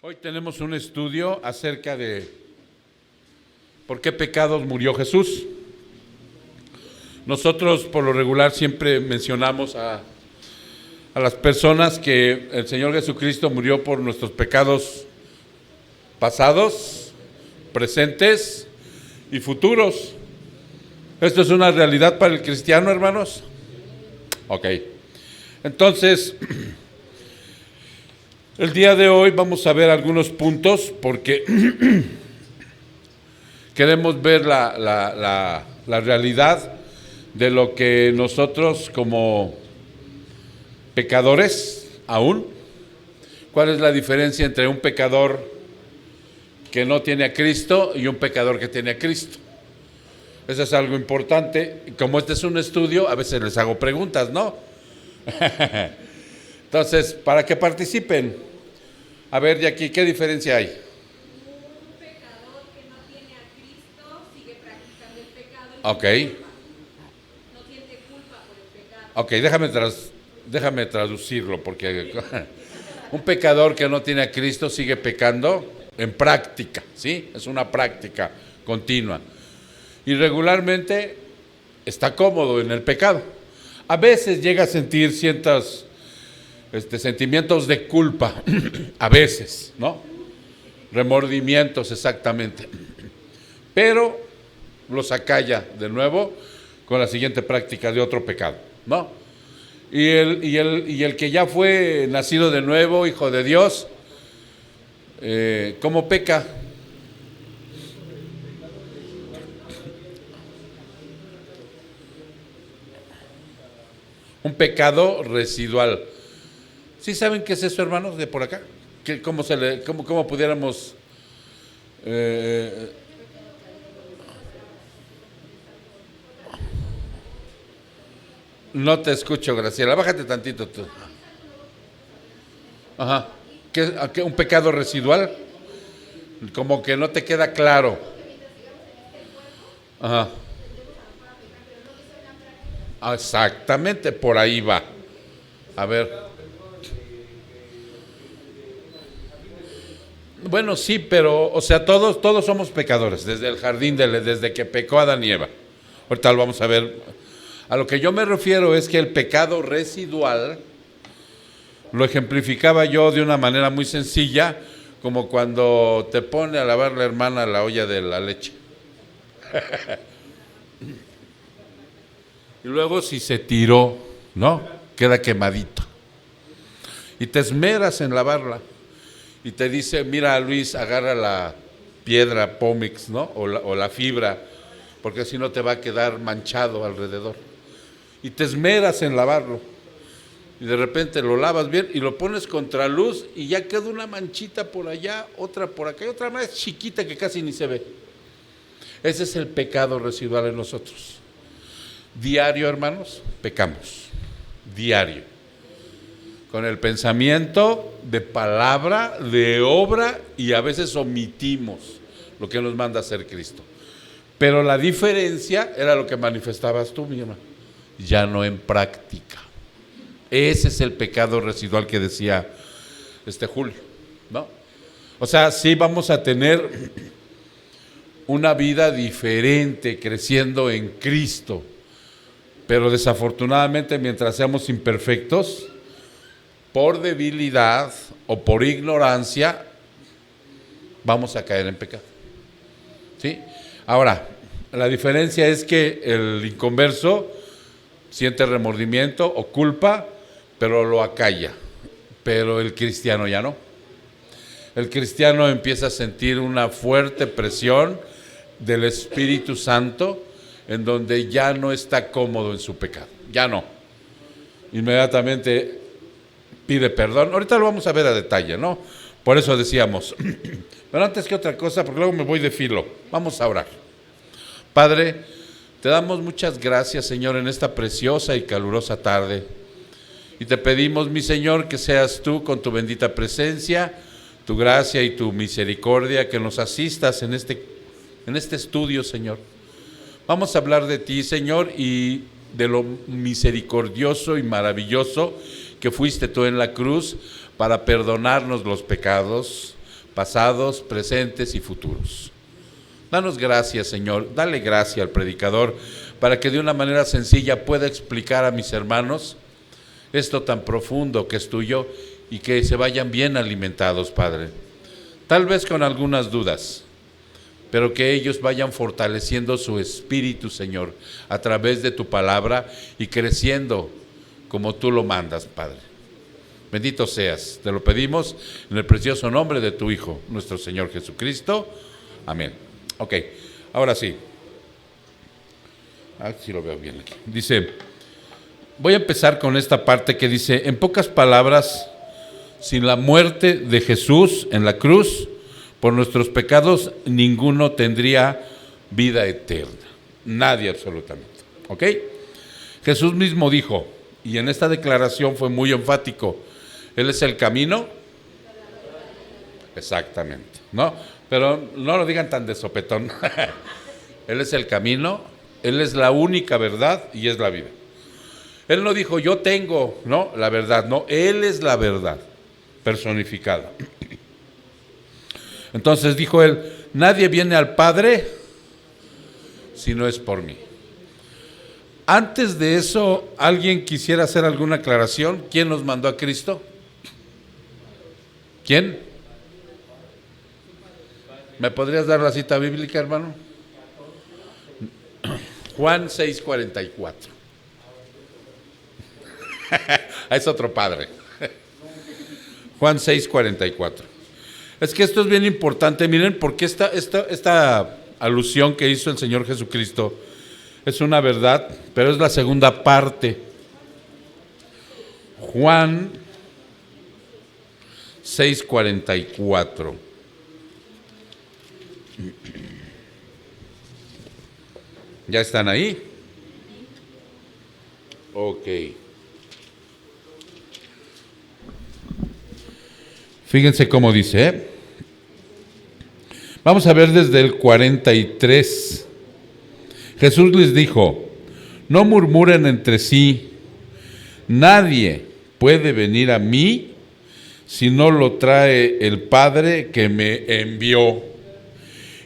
Hoy tenemos un estudio acerca de por qué pecados murió Jesús. Nosotros por lo regular siempre mencionamos a las personas que el Señor Jesucristo murió por nuestros pecados pasados, presentes y futuros. ¿Esto es una realidad para el cristiano, hermanos? Ok. Entonces, el día de hoy vamos a ver algunos puntos porque queremos ver la realidad de lo que nosotros como pecadores aún, ¿cuál es la diferencia entre un pecador que no tiene a Cristo y un pecador que tiene a Cristo? Eso es algo importante. Como este es un estudio, a veces les hago preguntas, ¿no? Entonces, para que participen, a ver, de aquí, ¿qué diferencia hay? Un pecador que no tiene a Cristo sigue practicando el pecado y Ok. no siente culpa por el pecado. Ok, déjame traducirlo, porque un pecador que no tiene a Cristo sigue pecando en práctica, ¿sí? Es una práctica continua. Y regularmente está cómodo en el pecado. A veces llega a sentir ciertos sentimientos de culpa, a veces, ¿no? Remordimientos, exactamente. Pero los acalla de nuevo con la siguiente práctica de otro pecado, ¿no? Y el que ya fue nacido de nuevo, hijo de Dios, ¿cómo peca? Un pecado residual. ¿Sí saben qué es eso, hermanos, de por acá? ¿Cómo pudiéramos no te escucho, Graciela, bájate tantito tú. Ajá. ¿Qué, un pecado residual? Como que no te queda claro. Ajá. Exactamente, por ahí va. A ver. Bueno, sí, pero, o sea, todos somos pecadores, desde el jardín, desde que pecó Adán y Eva. Ahorita lo vamos a ver. A lo que yo me refiero es que el pecado residual lo ejemplificaba yo de una manera muy sencilla, como cuando te pone a lavar la hermana la olla de la leche. Y luego si se tiró, ¿no? Queda quemadito. Y te esmeras en lavarla. Y te dice, mira Luis, agarra la piedra Pómix, ¿no? O la fibra, porque si no te va a quedar manchado alrededor. Y te esmeras en lavarlo. Y de repente lo lavas bien y lo pones contra luz y ya queda una manchita por allá, otra por acá y otra más chiquita que casi ni se ve. Ese es el pecado residual en nosotros. Diario, hermanos, pecamos. Diario. Con el pensamiento, de palabra, de obra, y a veces omitimos lo que nos manda a hacer Cristo. Pero la diferencia era lo que manifestabas tú, mi hermano, ya no en práctica. Ese es el pecado residual que decía Julio, ¿no? O sea, sí vamos a tener una vida diferente, creciendo en Cristo, pero desafortunadamente mientras seamos imperfectos, por debilidad o por ignorancia, vamos a caer en pecado. ¿Sí? Ahora, la diferencia es que el inconverso siente remordimiento o culpa, pero lo acalla. Pero el cristiano ya no. El cristiano empieza a sentir una fuerte presión del Espíritu Santo, en donde ya no está cómodo en su pecado. Ya no. Inmediatamente pide perdón. Ahorita lo vamos a ver a detalle, ¿no? Por eso decíamos, pero antes que otra cosa, porque luego me voy de filo, vamos a orar. Padre, te damos muchas gracias, Señor, en esta preciosa y calurosa tarde. Y te pedimos, mi Señor, que seas tú con tu bendita presencia, tu gracia y tu misericordia, que nos asistas en este estudio, Señor. Vamos a hablar de ti, Señor, y de lo misericordioso y maravilloso que fuiste tú en la cruz para perdonarnos los pecados, pasados, presentes y futuros. Danos gracias, Señor, dale gracia al predicador para que de una manera sencilla pueda explicar a mis hermanos esto tan profundo que es tuyo y que se vayan bien alimentados, Padre. Tal vez con algunas dudas, pero que ellos vayan fortaleciendo su espíritu, Señor, a través de tu palabra y creciendo como tú lo mandas, Padre. Bendito seas, te lo pedimos en el precioso nombre de tu Hijo, nuestro Señor Jesucristo. Amén. Ok, ahora sí. Sí lo veo bien aquí. Dice, voy a empezar con esta parte que dice, en pocas palabras, sin la muerte de Jesús en la cruz, por nuestros pecados, ninguno tendría vida eterna. Nadie absolutamente. ¿Ok? Jesús mismo dijo, y en esta declaración fue muy enfático, Él es el camino. Exactamente, ¿no? Pero no lo digan tan de sopetón. Él es el camino, Él es la única verdad y es la vida. Él no dijo, yo tengo, ¿no?, la verdad. No, Él es la verdad personificada. Entonces dijo Él, nadie viene al Padre si no es por mí. Antes de eso, ¿alguien quisiera hacer alguna aclaración? ¿Quién nos mandó a Cristo? ¿Quién? ¿Me podrías dar la cita bíblica, hermano? Juan 6:44. Es otro padre. Juan 6:44. Es que esto es bien importante, miren, porque esta alusión que hizo el Señor Jesucristo es una verdad, pero es la segunda parte. Juan 6:44. ¿Ya están ahí? Ok. Fíjense cómo dice, ¿eh? Vamos a ver desde el 43. Jesús les dijo, no murmuren entre sí, nadie puede venir a mí si no lo trae el Padre que me envió,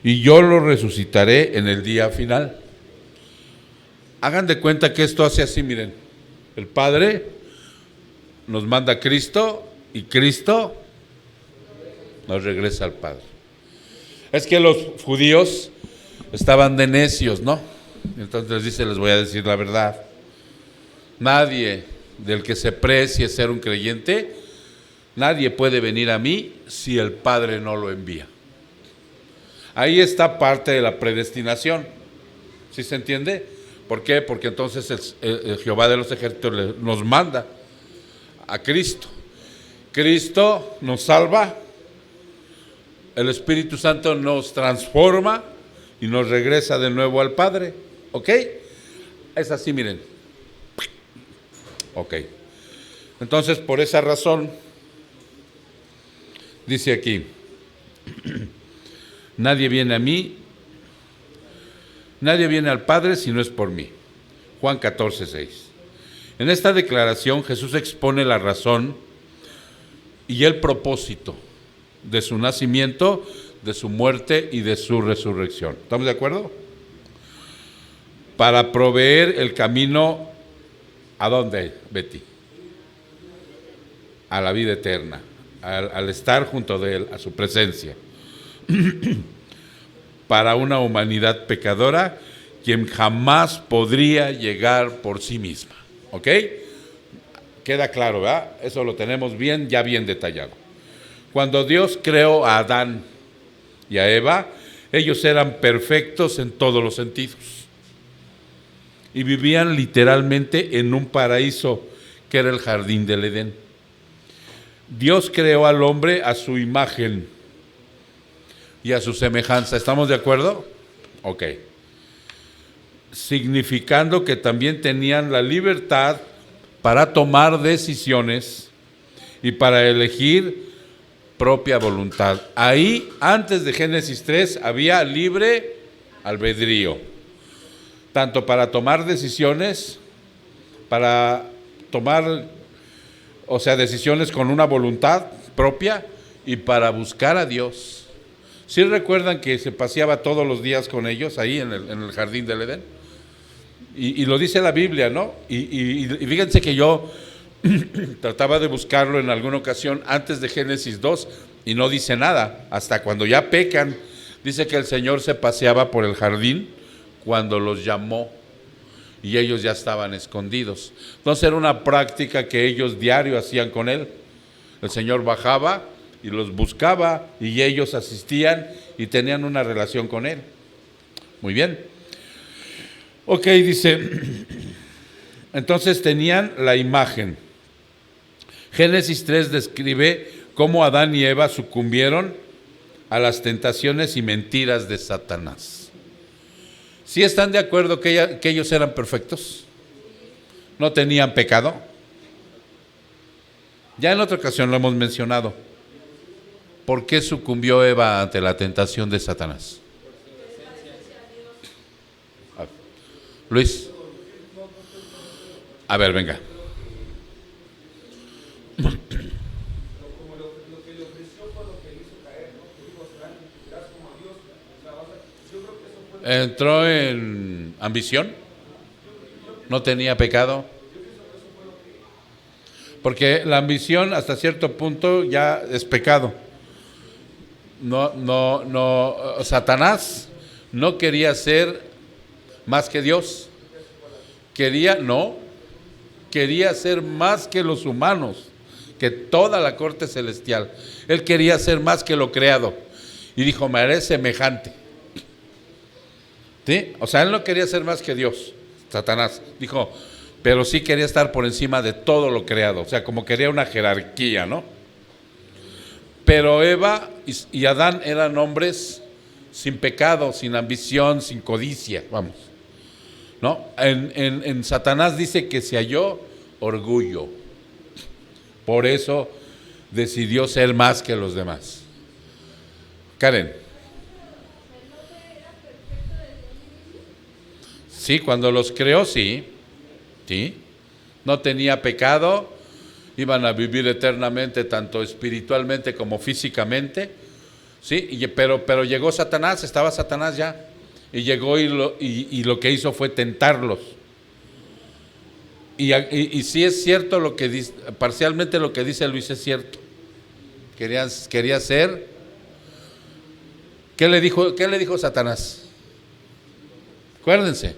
y yo lo resucitaré en el día final. Hagan de cuenta que esto hace así, miren, el Padre nos manda a Cristo y Cristo nos regresa al Padre. Es que los judíos estaban de necios, ¿no? Entonces les dice, les voy a decir la verdad. Nadie del que se precie ser un creyente, nadie puede venir a mí si el Padre no lo envía. Ahí está parte de la predestinación. ¿Sí se entiende? ¿Por qué? Porque entonces el Jehová de los ejércitos nos manda a Cristo. Cristo nos salva, el Espíritu Santo nos transforma y nos regresa de nuevo al Padre. ¿Ok? Es así, miren. Ok. Entonces, por esa razón, dice aquí, nadie viene a mí, nadie viene al Padre si no es por mí. Juan 14:6. En esta declaración Jesús expone la razón y el propósito de su nacimiento, de su muerte y de su resurrección. ¿Estamos de acuerdo? Para proveer el camino, ¿a dónde, Betty? A la vida eterna, al estar junto de Él, a su presencia. Para una humanidad pecadora, quien jamás podría llegar por sí misma. ¿Ok? Queda claro, ¿verdad? Eso lo tenemos bien, ya bien detallado. Cuando Dios creó a Adán y a Eva, ellos eran perfectos en todos los sentidos. Y vivían literalmente en un paraíso que era el jardín del Edén. Dios creó al hombre a su imagen y a su semejanza. ¿Estamos de acuerdo? Ok. Significando que también tenían la libertad para tomar decisiones y para elegir propia voluntad. Ahí, antes de Génesis 3, había libre albedrío, tanto para tomar decisiones, para tomar, decisiones con una voluntad propia, y para buscar a Dios. ¿Sí recuerdan que se paseaba todos los días con ellos ahí en el jardín del Edén? Y lo dice la Biblia, ¿no? Y fíjense que yo trataba de buscarlo en alguna ocasión antes de Génesis 2 y no dice nada. Hasta cuando ya pecan, dice que el Señor se paseaba por el jardín cuando los llamó y ellos ya estaban escondidos. Entonces era una práctica que ellos diario hacían con Él. El Señor bajaba y los buscaba y ellos asistían y tenían una relación con Él. Muy bien. Ok, dice, entonces tenían la imagen. Génesis 3 describe cómo Adán y Eva sucumbieron a las tentaciones y mentiras de Satanás. ¿Sí están de acuerdo que ellos eran perfectos? ¿No tenían pecado? Ya en otra ocasión lo hemos mencionado. ¿Por qué sucumbió Eva ante la tentación de Satanás? Luis. A ver, venga. Entró en ambición, no tenía pecado, porque la ambición hasta cierto punto ya es pecado. Satanás no quería ser más que Dios, quería ser más que los humanos, que toda la corte celestial. Él quería ser más que lo creado y dijo, me haré semejante. ¿Sí? O sea, él no quería ser más que Dios, Satanás. Dijo, pero sí quería estar por encima de todo lo creado. O sea, como quería una jerarquía, ¿no? Pero Eva y Adán eran hombres sin pecado, sin ambición, sin codicia, vamos. ¿No? En Satanás dice que se halló orgullo. Por eso decidió ser más que los demás. Karen. Sí, cuando los creó, sí. No tenía pecado, iban a vivir eternamente, tanto espiritualmente como físicamente. Sí, pero llegó Satanás, estaba Satanás ya. Y llegó y lo que hizo fue tentarlos. Y sí es cierto lo que dice, parcialmente lo que dice Luis es cierto. Quería ser. ¿Qué le dijo Satanás? Acuérdense.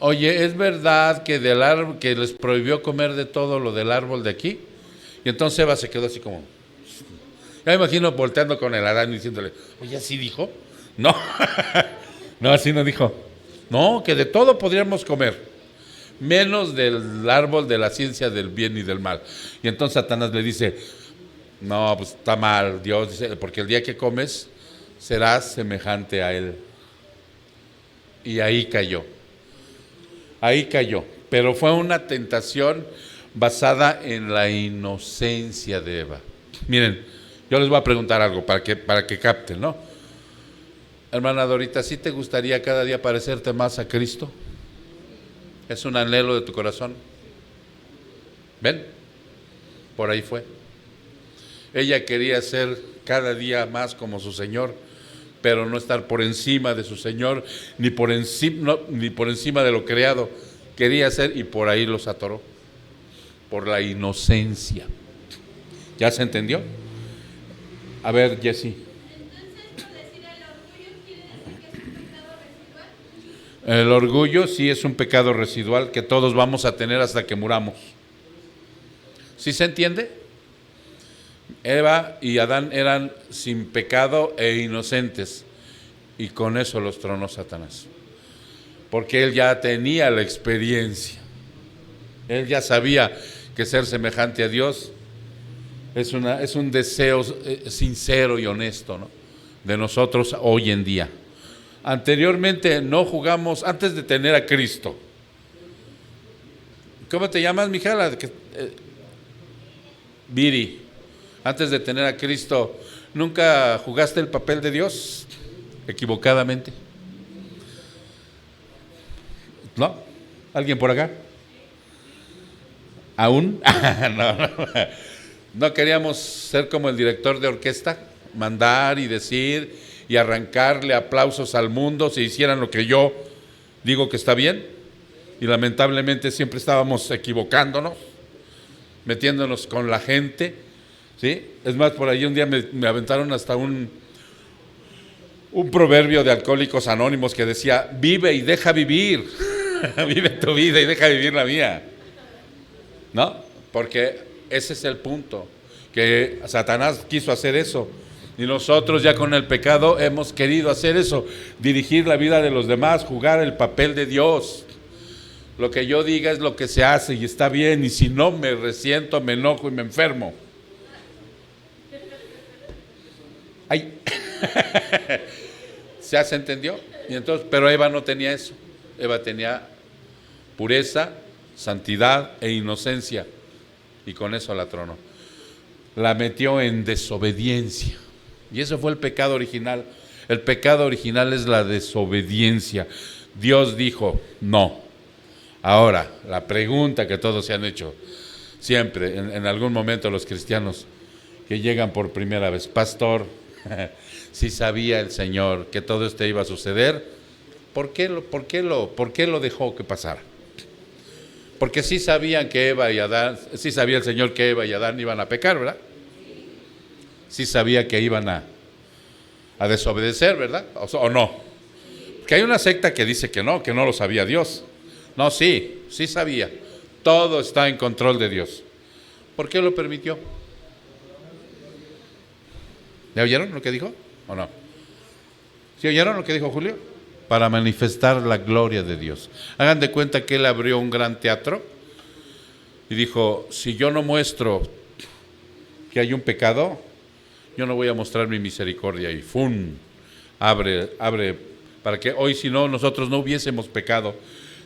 Oye, ¿es verdad que del árbol que les prohibió comer de todo lo del árbol de aquí? Y entonces Eva se quedó así como, ya me imagino volteando con el Adán y diciéndole, oye, ¿así dijo? No, no, así no dijo. No, que de todo podríamos comer, menos del árbol de la ciencia del bien y del mal. Y entonces Satanás le dice, no, pues está mal, Dios dice, porque el día que comes serás semejante a Él. Y ahí cayó, pero fue una tentación basada en la inocencia de Eva. Miren, yo les voy a preguntar algo para que capten, ¿no? Hermana Dorita, ¿sí te gustaría cada día parecerte más a Cristo? ¿Es un anhelo de tu corazón? ¿Ven? Por ahí fue. Ella quería ser cada día más como su Señor, pero no estar por encima de su Señor, ni por encima de lo creado. Quería ser y por ahí los atoró, por la inocencia. ¿Ya se entendió? A ver, Jessy. El orgullo sí es un pecado residual que todos vamos a tener hasta que muramos. ¿Sí se entiende? Eva y Adán eran sin pecado e inocentes y con eso los tronó Satanás, porque él ya tenía la experiencia, él ya sabía que ser semejante a Dios es un deseo sincero y honesto, ¿no?, de nosotros hoy en día. Anteriormente no jugamos, antes de tener a Cristo. ¿Cómo te llamas, mija? Viri. Antes de tener a Cristo, ¿nunca jugaste el papel de Dios equivocadamente? ¿No? ¿Alguien por acá? ¿Aún? No. No queríamos ser como el director de orquesta, mandar y decir y arrancarle aplausos al mundo si hicieran lo que yo digo que está bien. Y lamentablemente siempre estábamos equivocándonos, metiéndonos con la gente, ¿sí? Es más, por ahí un día me aventaron hasta un proverbio de Alcohólicos Anónimos que decía: vive y deja vivir, vive tu vida y deja vivir la mía, ¿no? Porque ese es el punto, que Satanás quiso hacer eso, y nosotros ya con el pecado hemos querido hacer eso, dirigir la vida de los demás, jugar el papel de Dios. Lo que yo diga es lo que se hace y está bien, y si no me resiento, me enojo y me enfermo. Ay. ¿Se entendió? Y entonces, pero Eva no tenía eso. Eva tenía pureza, santidad e inocencia, y con eso la tronó. La metió en desobediencia, y eso fue el pecado original. El pecado original es la desobediencia. Dios dijo no. Ahora, la pregunta que todos se han hecho siempre, en algún momento, los cristianos que llegan por primera vez: pastor, si sabía el Señor que todo esto iba a suceder, ¿por qué lo dejó que pasara? Porque sí sabían que Eva y Adán, sí sabía el Señor que Eva y Adán iban a pecar, ¿verdad? Sí sabía que iban a desobedecer, ¿verdad? ¿O no? Que hay una secta que dice que no lo sabía Dios. No, sí sabía. Todo está en control de Dios. ¿Por qué lo permitió? ¿Ya oyeron lo que dijo o no? ¿Sí oyeron lo que dijo Julio? Para manifestar la gloria de Dios. Hagan de cuenta que él abrió un gran teatro y dijo: si yo no muestro que hay un pecado, yo no voy a mostrar mi misericordia. Y ¡fum! Abre, para que hoy, si no, nosotros no hubiésemos pecado,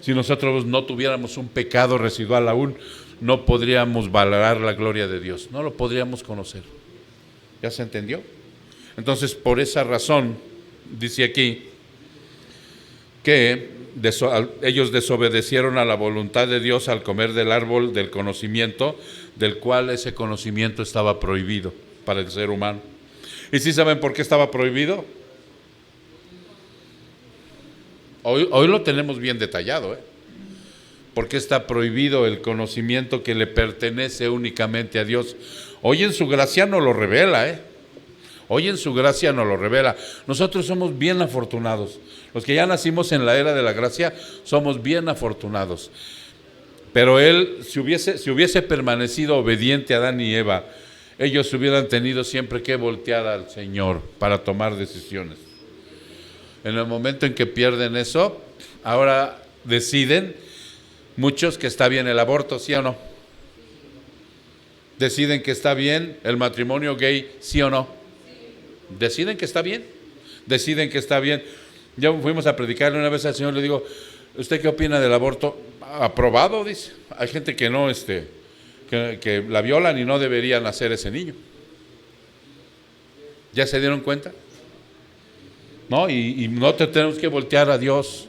si nosotros no tuviéramos un pecado residual aún, no podríamos valorar la gloria de Dios, no lo podríamos conocer. ¿Ya se entendió? Entonces, por esa razón, dice aquí, que ellos desobedecieron a la voluntad de Dios al comer del árbol del conocimiento, del cual ese conocimiento estaba prohibido para el ser humano. ¿Y sí saben por qué estaba prohibido? Hoy lo tenemos bien detallado, ¿Por qué está prohibido el conocimiento que le pertenece únicamente a Dios? Hoy en su gracia nos lo revela, Hoy en su gracia nos lo revela. Nosotros somos bien afortunados. Los que ya nacimos en la era de la gracia somos bien afortunados. Pero él, si hubiese permanecido obediente a Adán y Eva, ellos hubieran tenido siempre que voltear al Señor para tomar decisiones. En el momento en que pierden eso, ahora deciden muchos que está bien el aborto, ¿sí o no? Deciden que está bien el matrimonio gay, ¿sí o no? Deciden que está bien. Ya fuimos a predicarle una vez al Señor, le digo: ¿usted qué opina del aborto? Aprobado, dice. Hay gente que no, que la violan y no debería nacer ese niño. ¿Ya se dieron cuenta? ¿No? Y no tenemos que voltear a Dios: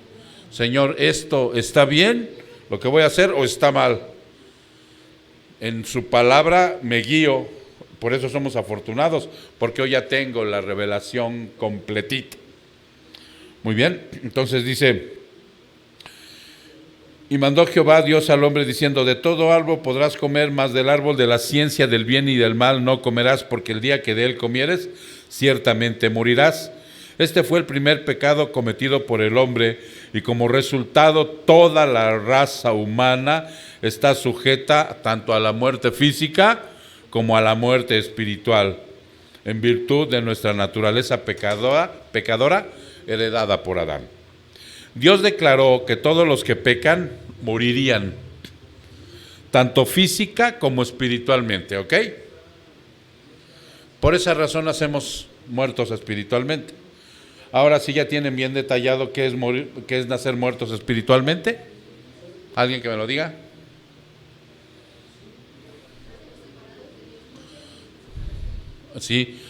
Señor, ¿esto está bien, lo que voy a hacer, o está mal? En su palabra me guío. Por eso somos afortunados, porque hoy ya tengo la revelación completita. Muy bien, entonces dice: y mandó Jehová Dios al hombre diciendo: de todo árbol podrás comer, mas del árbol de la ciencia del bien y del mal no comerás, porque el día que de él comieres, ciertamente morirás. Este fue el primer pecado cometido por el hombre, y como resultado toda la raza humana está sujeta tanto a la muerte física como a la muerte espiritual, en virtud de nuestra naturaleza pecadora heredada por Adán. Dios declaró que todos los que pecan morirían, tanto física como espiritualmente, ¿ok? Por esa razón nacemos muertos espiritualmente. Ahora sí ya tienen bien detallado qué es nacer muertos espiritualmente. ¿Alguien que me lo diga? Sí,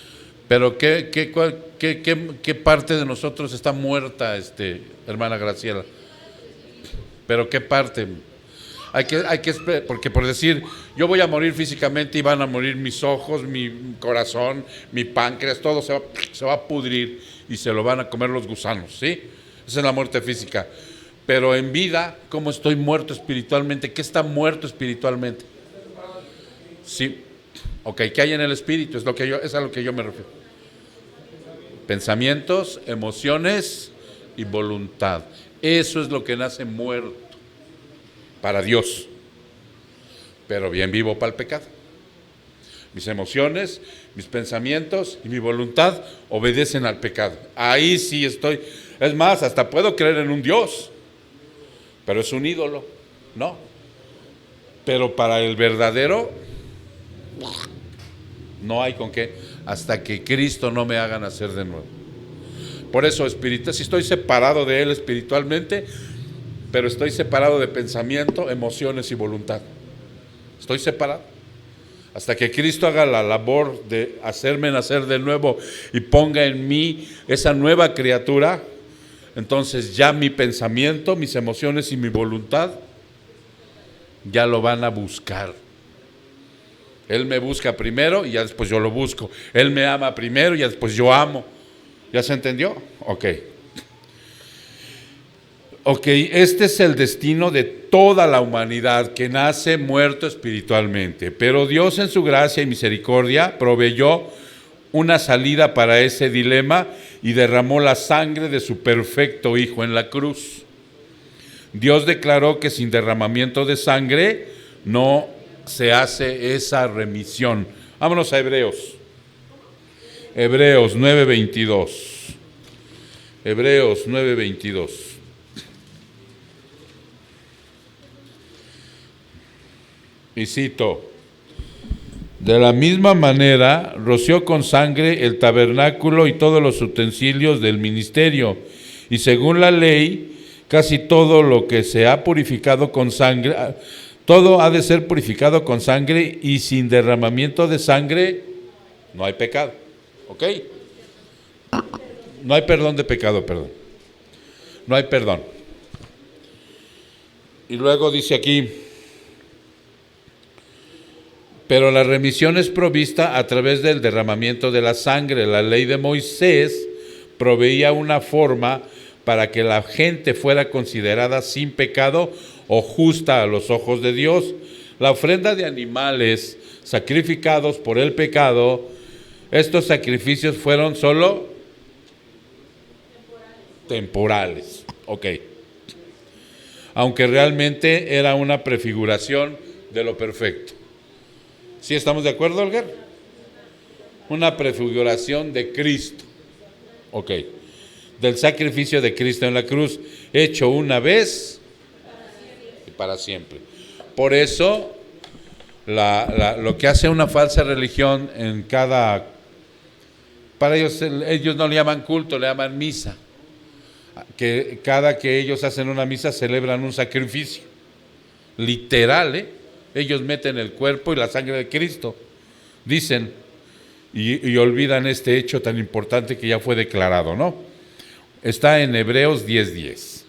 pero ¿qué parte de nosotros está muerta, hermana Graciela? ¿Pero qué parte? Porque por decir, yo voy a morir físicamente y van a morir mis ojos, mi corazón, mi páncreas, todo se va a pudrir y se lo van a comer los gusanos, ¿sí? Esa es la muerte física. Pero en vida, ¿cómo estoy muerto espiritualmente? ¿Qué está muerto espiritualmente? Sí. Ok, ¿qué hay en el espíritu? Es a lo que yo me refiero. Pensamientos, emociones y voluntad. Eso es lo que nace muerto para Dios, pero bien vivo para el pecado. Mis emociones, mis pensamientos y mi voluntad obedecen al pecado. Ahí sí estoy. Es más, hasta puedo creer en un Dios, pero es un ídolo, ¿no? Pero para el verdadero, no hay con qué, hasta que Cristo no me haga nacer de nuevo. Por eso, si estoy separado de Él espiritualmente, pero estoy separado de pensamiento, emociones y voluntad. Estoy separado. Hasta que Cristo haga la labor de hacerme nacer de nuevo y ponga en mí esa nueva criatura, entonces ya mi pensamiento, mis emociones y mi voluntad ya lo van a buscar. Él me busca primero y ya después yo lo busco. Él me ama primero y ya después yo amo. ¿Ya se entendió? Ok, este es el destino de toda la humanidad que nace muerto espiritualmente. Pero Dios en su gracia y misericordia proveyó una salida para ese dilema y derramó la sangre de su perfecto Hijo en la cruz. Dios declaró que sin derramamiento de sangre no se hace esa remisión. Vámonos a Hebreos. Hebreos 9:22. Hebreos 9:22. Y cito: de la misma manera roció con sangre el tabernáculo y todos los utensilios del ministerio, y según la ley, casi todo lo que se ha purificado con sangre, todo ha de ser purificado con sangre, y sin derramamiento de sangre no hay pecado. ¿Ok? No hay perdón de pecado, perdón. No hay perdón. Y luego dice aquí: pero la remisión es provista a través del derramamiento de la sangre. La ley de Moisés proveía una forma para que la gente fuera considerada sin pecado o justa a los ojos de Dios. La ofrenda de animales sacrificados por el pecado, estos sacrificios fueron solo temporales. Ok. Aunque realmente era una prefiguración de lo perfecto. ¿Sí estamos de acuerdo, Olger? Una prefiguración de Cristo. Ok. Del sacrificio de Cristo en la cruz, hecho una vez y para siempre. Por eso, lo que hace una falsa religión en cada... Para ellos no le llaman culto, le llaman misa. Que cada que ellos hacen una misa celebran un sacrificio. Literal, ¿eh? Ellos meten el cuerpo y la sangre de Cristo, dicen, y olvidan este hecho tan importante que ya fue declarado, ¿no? Está en Hebreos 10:10.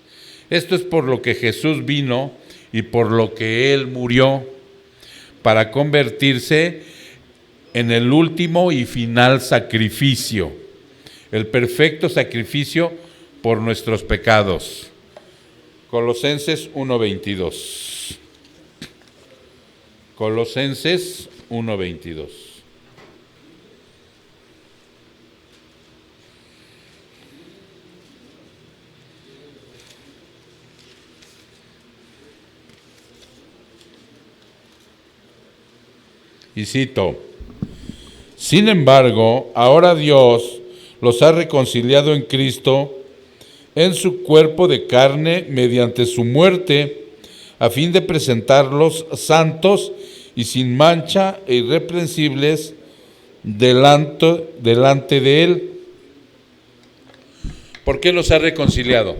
Esto es por lo que Jesús vino y por lo que Él murió, para convertirse en el último y final sacrificio, el perfecto sacrificio por nuestros pecados. Colosenses 1:22. Colosenses 1:22. Y cito: sin embargo, ahora Dios los ha reconciliado en Cristo en su cuerpo de carne mediante su muerte, a fin de presentarlos santos y sin mancha e irreprensibles delante de Él. ¿Por qué los ha reconciliado?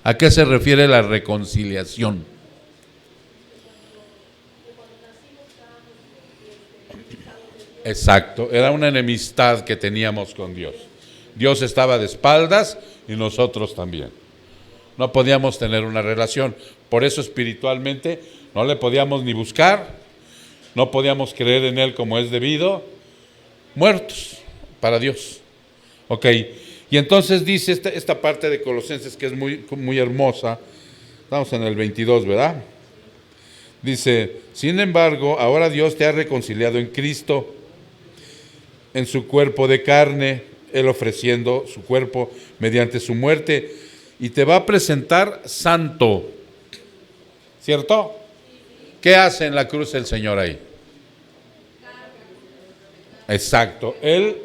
¿A qué se refiere la reconciliación? Exacto, era una enemistad que teníamos con Dios. Dios estaba de espaldas y nosotros también. no podíamos tener una relación. Por eso espiritualmente no le podíamos ni buscar, no podíamos creer en Él como es debido, muertos para Dios. Ok, y entonces dice esta parte de Colosenses que es muy, muy hermosa. Estamos en el 22, ¿verdad? Dice, sin embargo, ahora Dios te ha reconciliado en Cristo, en su cuerpo de carne, Él ofreciendo su cuerpo mediante su muerte, y te va a presentar santo. ¿Cierto? ¿Qué hace en la cruz el Señor ahí? Exacto. Él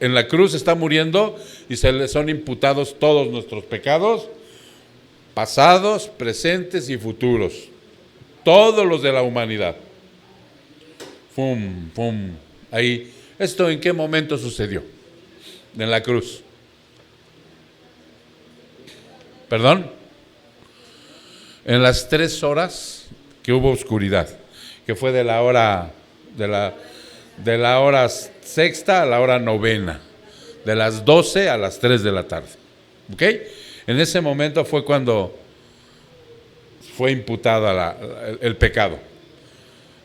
en la cruz está muriendo y se le son imputados todos nuestros pecados, pasados, presentes y futuros. Todos los de la humanidad. Fum, fum. Ahí. ¿Esto en qué momento sucedió? En la cruz. ¿Perdón? En las 3 horas que hubo oscuridad, que fue de la hora sexta a la hora novena, de las 12 a las 3 de la tarde. ¿Ok? En ese momento fue cuando fue imputado el pecado.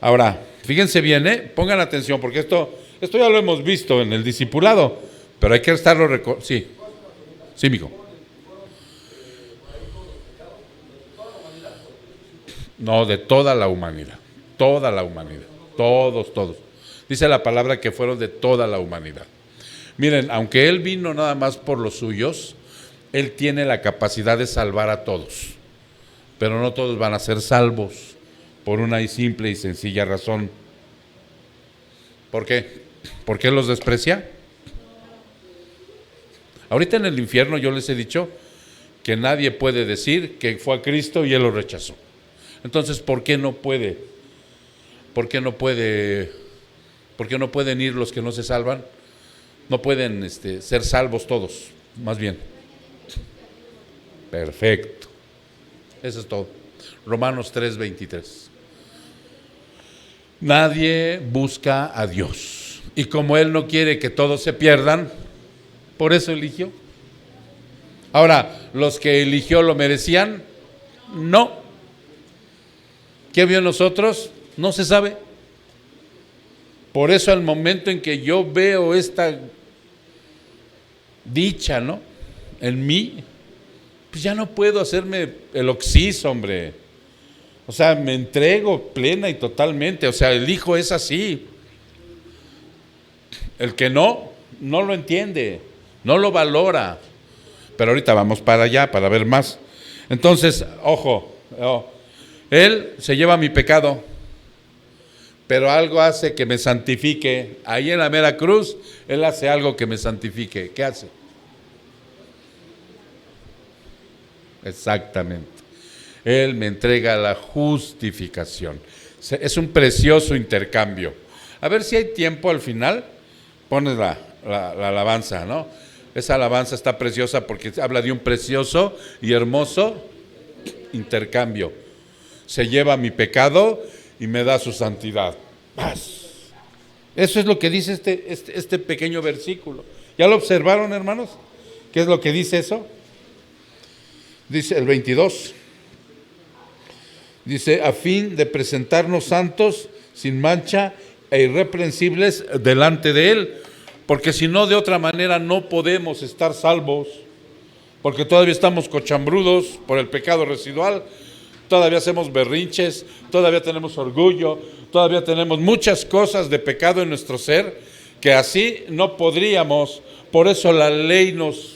Ahora, fíjense bien, pongan atención, porque esto ya lo hemos visto en el discipulado, pero hay que estarlo recordando. Sí, mijo. No, de toda la humanidad, todos. Dice la palabra que fueron de toda la humanidad. Miren, aunque Él vino nada más por los suyos, Él tiene la capacidad de salvar a todos, pero no todos van a ser salvos por una simple y sencilla razón. ¿Por qué? ¿Por qué los desprecia? Ahorita en el infierno yo les he dicho que nadie puede decir que fue a Cristo y Él lo rechazó. Entonces, ¿por qué no puede? ¿Por qué no pueden ir los que no se salvan? No pueden ser salvos todos, más bien. Perfecto. Eso es todo. Romanos 3:23. Nadie busca a Dios. Y como Él no quiere que todos se pierdan, por eso eligió. Ahora, ¿los que eligió lo merecían? No. ¿Qué vio en nosotros? No se sabe. Por eso al momento en que yo veo esta dicha, ¿no?, en mí, pues ya no puedo hacerme el oxiso, hombre. O sea, me entrego plena y totalmente. O sea, el Hijo es así. El que no lo entiende, no lo valora. Pero ahorita vamos para allá para ver más. Entonces, ojo, Él se lleva mi pecado, pero algo hace que me santifique. Ahí en la mera cruz, Él hace algo que me santifique. ¿Qué hace? Exactamente. Él me entrega la justificación. Es un precioso intercambio. A ver si hay tiempo al final. Pones la alabanza, ¿no? Esa alabanza está preciosa porque habla de un precioso y hermoso intercambio. Se lleva mi pecado y me da su santidad. Paz. Eso es lo que dice este pequeño versículo. ¿Ya lo observaron, hermanos? ¿Qué es lo que dice eso? Dice el 22. Dice, a fin de presentarnos santos, sin mancha e irreprensibles delante de Él. Porque si no, de otra manera no podemos estar salvos. Porque todavía estamos cochambrudos por el pecado residual. Todavía hacemos berrinches, todavía tenemos orgullo, todavía tenemos muchas cosas de pecado en nuestro ser, que así no podríamos. Por eso la ley nos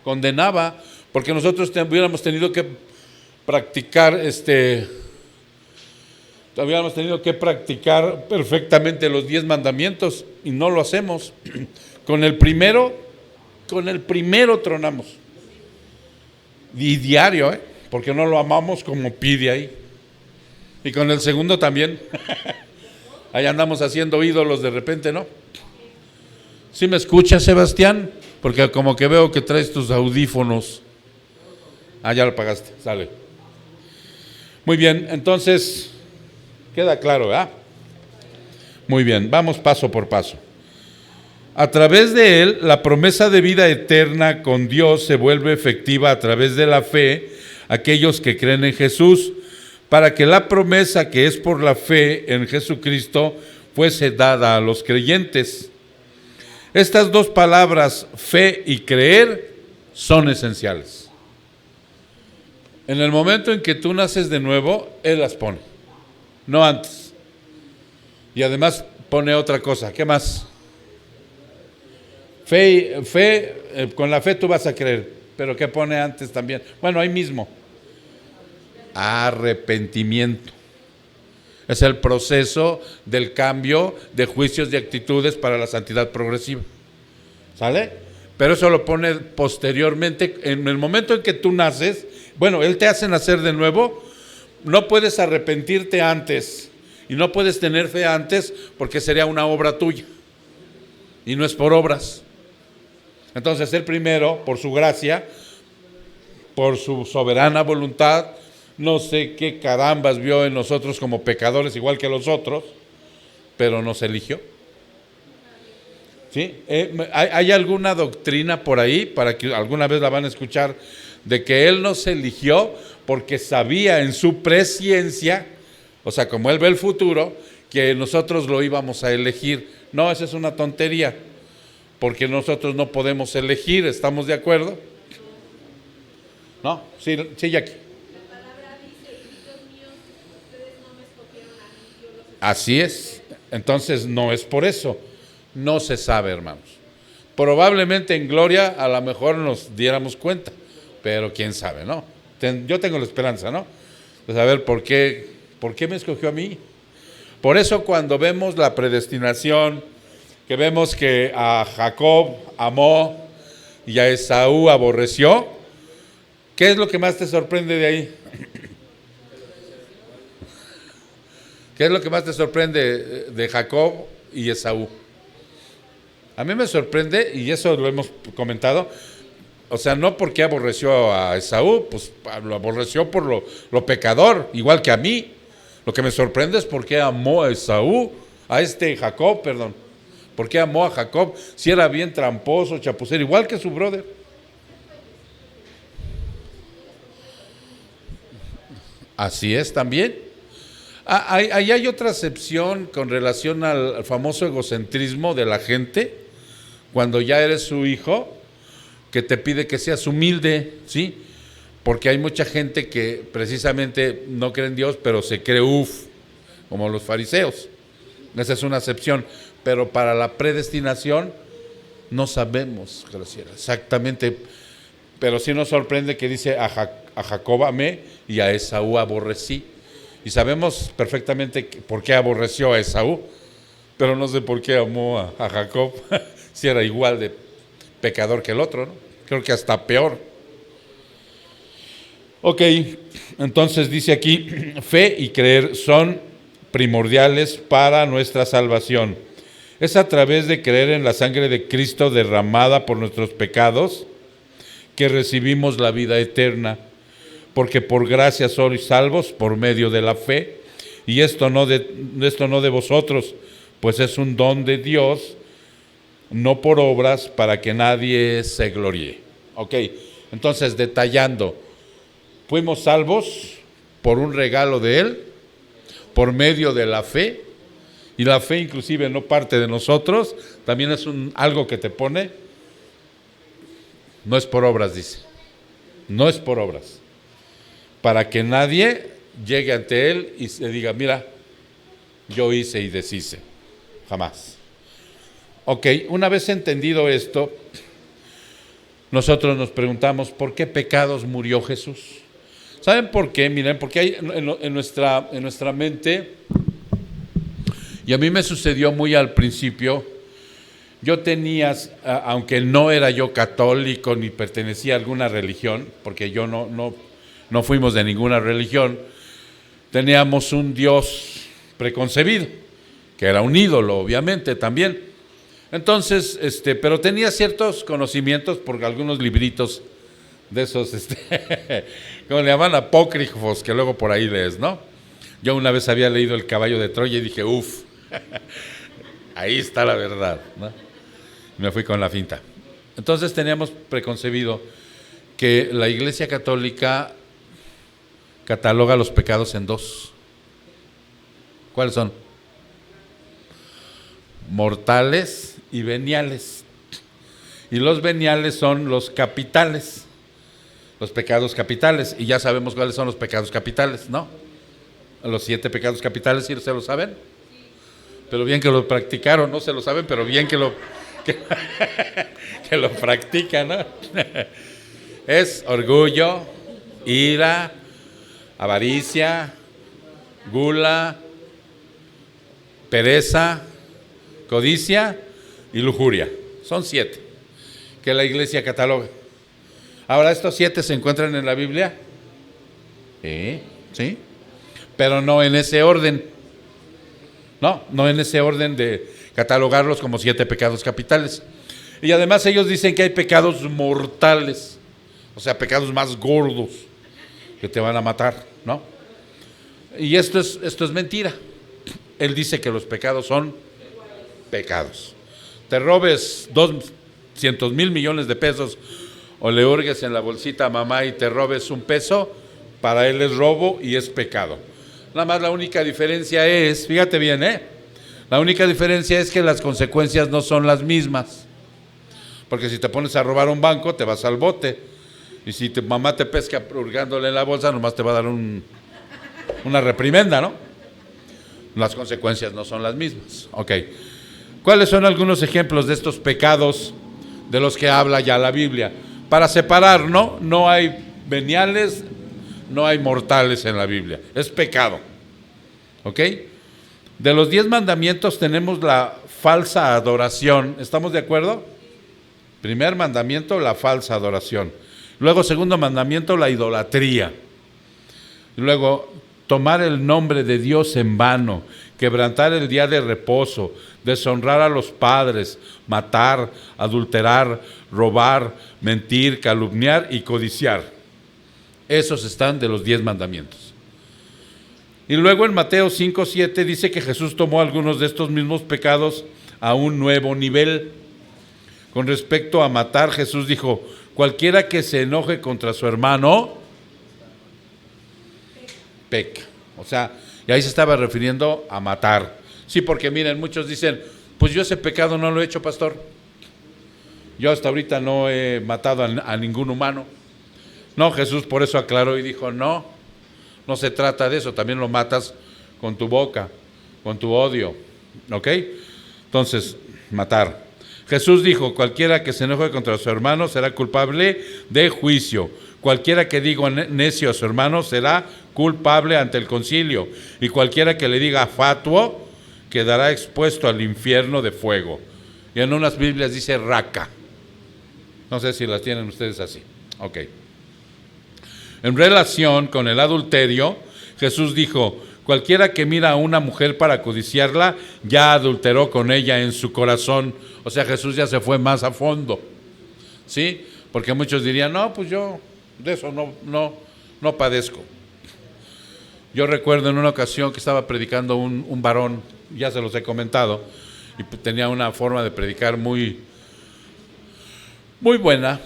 condenaba, porque nosotros hubiéramos tenido que practicar perfectamente los 10 mandamientos y no lo hacemos. Con el primero tronamos. Y diario, porque no lo amamos como pide ahí. Y con el segundo también. Ahí andamos haciendo ídolos de repente, ¿no? ¿Sí me escuchas, Sebastián? Porque como que veo que traes tus audífonos. Ah, ya lo pagaste, sale. Muy bien, entonces, queda claro, ¿verdad? Muy bien, vamos paso por paso. A través de él, la promesa de vida eterna con Dios se vuelve efectiva a través de la fe, aquellos que creen en Jesús, para que la promesa que es por la fe en Jesucristo fuese dada a los creyentes. Estas dos palabras, fe y creer, son esenciales. En el momento en que tú naces de nuevo, Él las pone, no antes. Y además pone otra cosa, ¿qué más? Con la fe tú vas a creer, pero ¿qué pone antes también? Bueno, ahí mismo. Arrepentimiento. Es el proceso del cambio de juicios y actitudes para la santidad progresiva. ¿Sale? Pero eso lo pone posteriormente, en el momento en que tú naces. Bueno, Él te hace nacer de nuevo. No puedes arrepentirte antes y no puedes tener fe antes porque sería una obra tuya y no es por obras. Entonces Él primero, por su gracia, por su soberana voluntad, no sé qué carambas vio en nosotros como pecadores igual que los otros, pero nos eligió. ¿Sí? ¿Hay alguna doctrina por ahí, para que alguna vez la van a escuchar, de que Él nos eligió porque sabía en su presciencia, o sea, como Él ve el futuro, que nosotros lo íbamos a elegir? No, esa es una tontería, porque nosotros no podemos elegir, ¿estamos de acuerdo? ¿No? Sí, Jackie. Así es. Entonces no es por eso. No se sabe, hermanos. Probablemente en gloria a lo mejor nos diéramos cuenta, pero quién sabe, ¿no? Yo tengo la esperanza, ¿no? De saber por qué me escogió a mí. Por eso cuando vemos la predestinación, que vemos que a Jacob amó y a Esaú aborreció, ¿qué es lo que más te sorprende de ahí? ¿Qué es lo que más te sorprende de Jacob y Esaú? A mí me sorprende, y eso lo hemos comentado, o sea, no porque aborreció a Esaú, pues lo aborreció por lo pecador, igual que a mí. Lo que me sorprende es por qué amó a Esaú, Jacob, perdón. ¿Por qué amó a Jacob si era bien tramposo, chapucero, igual que su brother? Así es también. Ahí hay otra acepción con relación al famoso egocentrismo de la gente, cuando ya eres su hijo, que te pide que seas humilde, ¿sí? Porque hay mucha gente que precisamente no cree en Dios, pero se cree como los fariseos. Esa es una acepción. Pero para la predestinación no sabemos, Graciela, exactamente. Pero sí nos sorprende que dice a Jacob amé y a Esaú aborrecí. Y sabemos perfectamente por qué aborreció a Esaú, pero no sé por qué amó a Jacob, si era igual de pecador que el otro, ¿no? Creo que hasta peor. Ok, entonces dice aquí, fe y creer son primordiales para nuestra salvación. Es a través de creer en la sangre de Cristo derramada por nuestros pecados que recibimos la vida eterna, porque por gracia sois salvos por medio de la fe, y esto no de vosotros, pues es un don de Dios, no por obras, para que nadie se gloríe. Ok, entonces detallando, fuimos salvos por un regalo de Él, por medio de la fe, y la fe inclusive no parte de nosotros, también es algo que te pone, no es por obras, dice, no es por obras, para que nadie llegue ante Él y se diga, mira, yo hice y deshice, jamás. Ok, una vez entendido esto, nosotros nos preguntamos, ¿por qué pecados murió Jesús? ¿Saben por qué? Miren, porque hay en nuestra mente, y a mí me sucedió muy al principio, yo tenía, aunque no era yo católico ni pertenecía a alguna religión, porque yo no fuimos de ninguna religión, teníamos un Dios preconcebido, que era un ídolo, obviamente, también. Entonces, pero tenía ciertos conocimientos por algunos libritos de esos, como le llaman, apócrifos, que luego por ahí lees, ¿no? Yo una vez había leído El caballo de Troya y dije, ahí está la verdad, ¿no? Me fui con la finta. Entonces teníamos preconcebido que la Iglesia Católica cataloga los pecados en dos. ¿Cuáles son? Mortales y veniales. Y los veniales son los capitales, los pecados capitales. Y ya sabemos cuáles son los pecados capitales, ¿no? Los 7 pecados capitales, ¿sí se lo saben? Pero bien que lo practicaron, no se lo saben, pero bien que lo que lo practican, ¿no? Es orgullo, ira, avaricia, gula, pereza, codicia y lujuria. Son 7 que la Iglesia cataloga. Ahora, ¿estos 7 se encuentran en la Biblia? Sí, pero no en ese orden. No en ese orden de catalogarlos como 7 pecados capitales. Y además ellos dicen que hay pecados mortales, o sea, pecados más gordos que te van a matar, ¿no? Y esto es mentira. Él dice que los pecados son pecados. Te robes 200,000 millones de pesos o le hurgues en la bolsita a mamá y te robes un peso, para él es robo y es pecado. Nada más la única diferencia es, fíjate bien, la única diferencia es que las consecuencias no son las mismas. Porque si te pones a robar un banco, te vas al bote. Y si tu mamá te pesca hurgándole en la bolsa, nomás te va a dar una reprimenda, ¿no? Las consecuencias no son las mismas. Ok. ¿Cuáles son algunos ejemplos de estos pecados de los que habla ya la Biblia? Para separar, ¿no? No hay veniales, no hay mortales en la Biblia. Es pecado. ¿Ok? De los 10 mandamientos tenemos la falsa adoración. ¿Estamos de acuerdo? Primer mandamiento, la falsa adoración. Luego, segundo mandamiento, la idolatría. Luego, tomar el nombre de Dios en vano, quebrantar el día de reposo, deshonrar a los padres, matar, adulterar, robar, mentir, calumniar y codiciar. Esos están de los 10 mandamientos. Y luego en Mateo 5:7 dice que Jesús tomó algunos de estos mismos pecados a un nuevo nivel. Con respecto a matar, Jesús dijo, cualquiera que se enoje contra su hermano, peca. O sea, y ahí se estaba refiriendo a matar. Sí, porque miren, muchos dicen, pues yo ese pecado no lo he hecho, pastor. Yo hasta ahorita no he matado a ningún humano. No, Jesús por eso aclaró y dijo, no se trata de eso, también lo matas con tu boca, con tu odio. ¿Ok? Entonces, matar. Jesús dijo, cualquiera que se enoje contra su hermano será culpable de juicio. Cualquiera que diga necio a su hermano será culpable ante el concilio. Y cualquiera que le diga fatuo quedará expuesto al infierno de fuego. Y en unas Biblias dice raca. No sé si las tienen ustedes así. Ok. En relación con el adulterio, Jesús dijo, cualquiera que mira a una mujer para codiciarla, ya adulteró con ella en su corazón. O sea, Jesús ya se fue más a fondo. ¿Sí? Porque muchos dirían, no, pues yo de eso no padezco. Yo recuerdo en una ocasión que estaba predicando un varón, ya se los he comentado, y tenía una forma de predicar muy buena.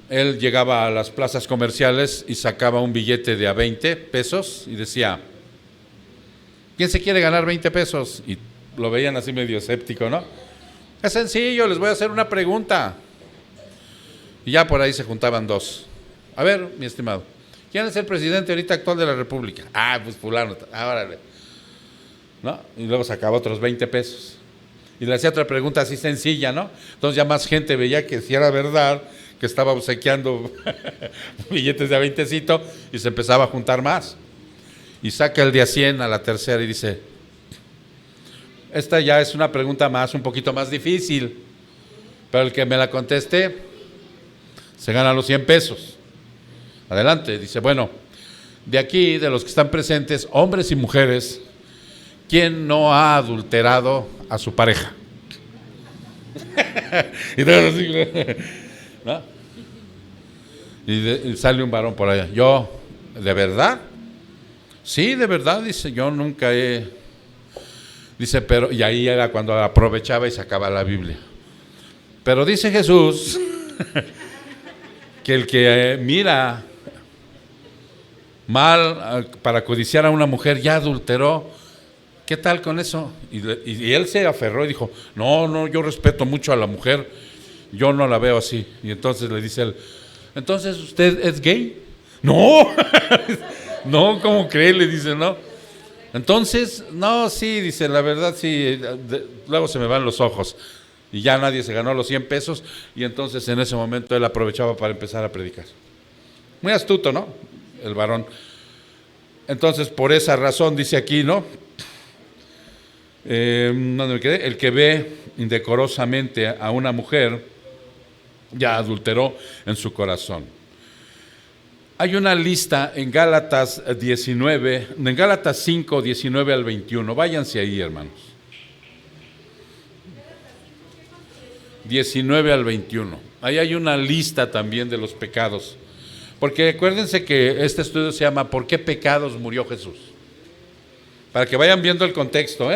Él llegaba a las plazas comerciales y sacaba un billete de a 20 pesos y decía, ¿quién se quiere ganar 20 pesos? Y lo veían así medio escéptico, ¿no? Es sencillo, les voy a hacer una pregunta. Y ya por ahí se juntaban 2. A ver, mi estimado, ¿quién es el presidente ahorita actual de la República? Ah, pues fulano, órale. ¿No? Y luego sacaba otros 20 pesos. Y le hacía otra pregunta así sencilla, ¿no? Entonces ya más gente veía que si era verdad, que estaba obsequiando billetes de a 20 y se empezaba a juntar más. Y saca el de a 100 a la tercera y dice, esta ya es una pregunta un poquito más difícil, pero el que me la conteste se gana los 100 pesos. Adelante, dice, bueno, de aquí, de los que están presentes, hombres y mujeres, ¿quién no ha adulterado a su pareja? Y todos así, ¿no? Y sale un varón por allá. Yo, ¿de verdad? Sí, de verdad, dice, yo nunca he... Dice, pero, y ahí era cuando aprovechaba y sacaba la Biblia. Pero dice Jesús que el que mira mal para codiciar a una mujer ya adulteró. ¿Qué tal con eso? Y él se aferró y dijo, no, yo respeto mucho a la mujer, yo no la veo así. Y entonces le dice él, ¿entonces usted es gay? No, no, ¿cómo cree? Le dice, no. Entonces, no, sí, dice, la verdad sí, luego se me van los ojos. Y ya nadie se ganó los 100 pesos y entonces en ese momento él aprovechaba para empezar a predicar. Muy astuto, ¿no? El varón. Entonces, por esa razón, dice aquí, ¿no? ¿Dónde me quedé? El que ve indecorosamente a una mujer ya adulteró en su corazón. Hay una lista en Gálatas 19, en Gálatas 5, 19 al 21. Váyanse ahí, hermanos. 19 al 21. Ahí hay una lista también de los pecados. Porque acuérdense que este estudio se llama ¿Por qué pecados murió Jesús? Para que vayan viendo el contexto,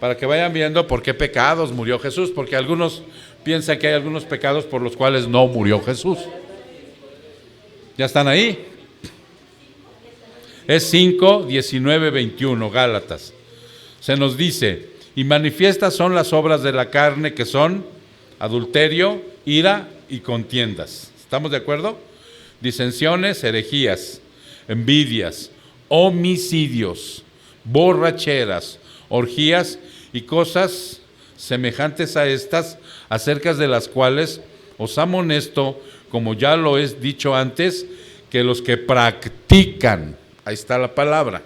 para que vayan viendo por qué pecados murió Jesús, porque algunos piensan que hay algunos pecados por los cuales no murió Jesús. ¿Ya están ahí? Es 5, 19, 21, Gálatas. Se nos dice, y manifiestas son las obras de la carne que son adulterio, ira y contiendas. ¿Estamos de acuerdo? Disensiones, herejías, envidias, homicidios, borracheras, orgías y cosas semejantes a estas, acerca de las cuales os amonesto, como ya lo he dicho antes, que los que practican, ahí está la palabra,